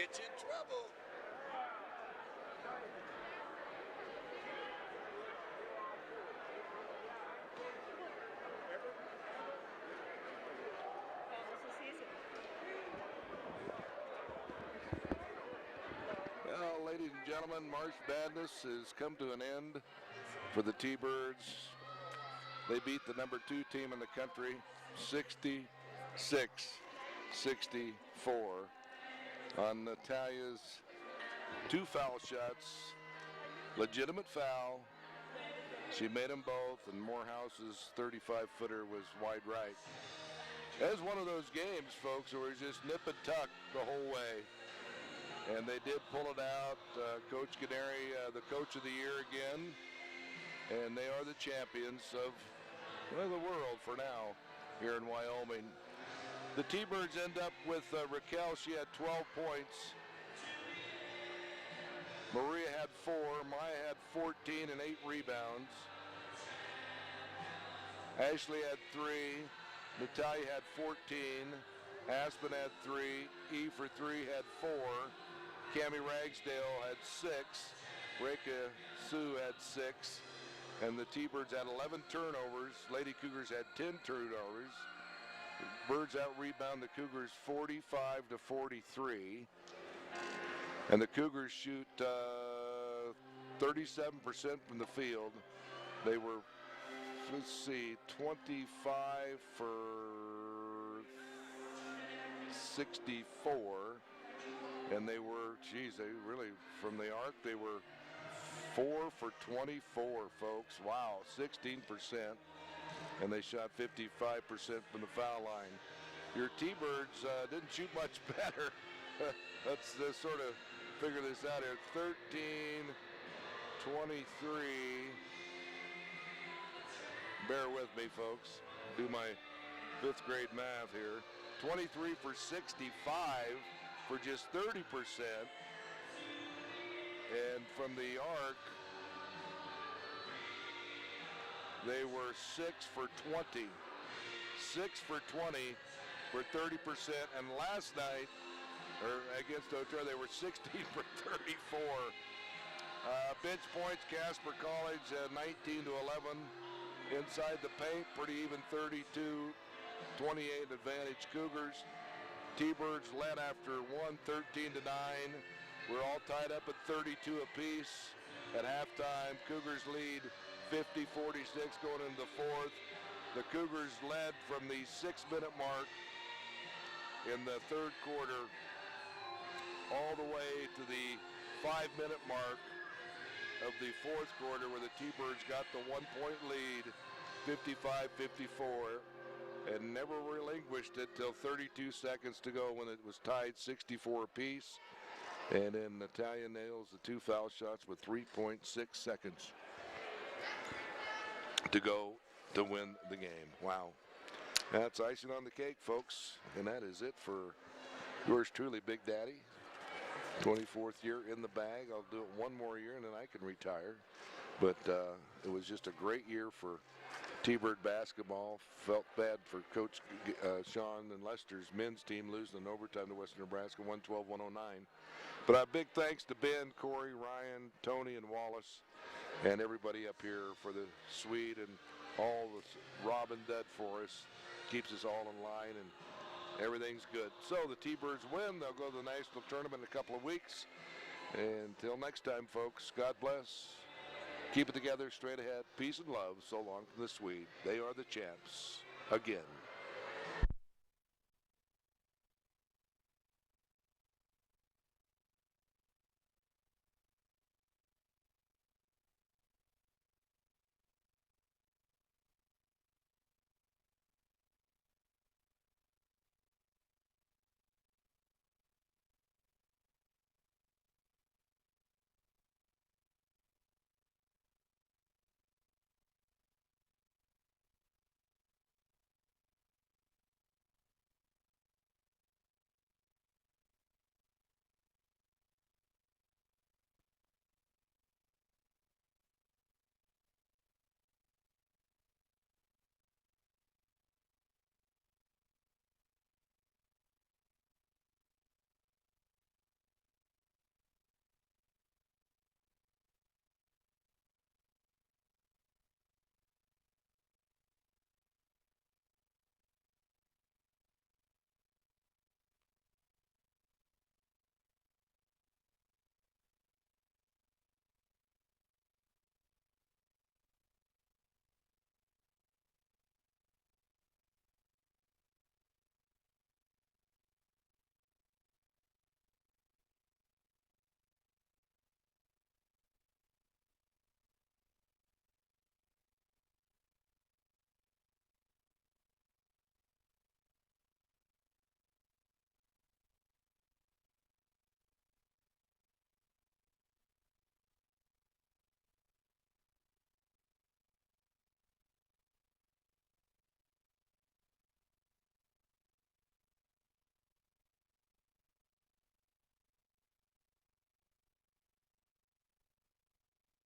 gets you in trouble. Well, ladies and gentlemen, March Madness has come to an end for the T-Birds. They beat the number 2 team in the country, 66-64 on Natalia's 2 foul shots. Legitimate foul. She made them both, and Morehouse's 35-footer was wide right. It was one of those games, folks, where it was just nip and tuck the whole way. And they did pull it out. Coach Canary, the coach of the year again. And they are the champions of the world for now here in Wyoming. The T-Birds end up with Raquel. She had 12 points. Maria had 4. Maya had 14 and 8 rebounds. Ashley had 3. Natalia had 14. Aspen had 3. E for 3 had 4. Cammie Ragsdale had 6. Reka Sue had 6. And the T-Birds had 11 turnovers. Lady Cougars had 10 turnovers. Birds out-rebound the Cougars 45-43. And the Cougars shoot 37% from the field. They were, let's see, 25 for 64. And they were, geez, they really, from the arc, they were 4 for 24, folks. Wow, 16%. And they shot 55% from the foul line. Your T-Birds didn't shoot much better. Let's sort of figure this out here. 13, 23. Bear with me, folks. Do my 5th grade math here. 23 for 65 for just 30%. And from the arc, they were 6 for 20. 6 for 20 for 30%. And last night, or against Otero, they were 16 for 34. Bench points, Casper College 19-11. Inside the paint, pretty even 32-28 advantage Cougars. T-Birds led after 1, 13-9. We're all tied up at 32 apiece. At halftime, Cougars lead 50-46 going into the 4th. The Cougars led from the 6-minute mark in the 3rd quarter all the way to the 5-minute mark of the 4th quarter, where the T-Birds got the 1-point lead, 55-54, and never relinquished it till 32 seconds to go when it was tied 64 apiece. And then Natalia nails the 2 foul shots with 3.6 seconds to go to win the game. Wow. That's icing on the cake, folks. And that is it for yours truly, Big Daddy. 24th year in the bag. I'll do it one more year and then I can retire. But it was just a great year for T-Bird basketball. Felt bad for Coach Sean and Lester's men's team losing in overtime to Western Nebraska, 112-109. But a big thanks to Ben, Corey, Ryan, Tony, and Wallace, and everybody up here for the Swede and all the Robin did for us. Keeps us all in line, and everything's good. So the T-Birds win. They'll go to the national tournament in a couple of weeks. And until next time, folks, God bless. Keep it together, straight ahead. Peace and love. So long from the Swede. They are the champs again.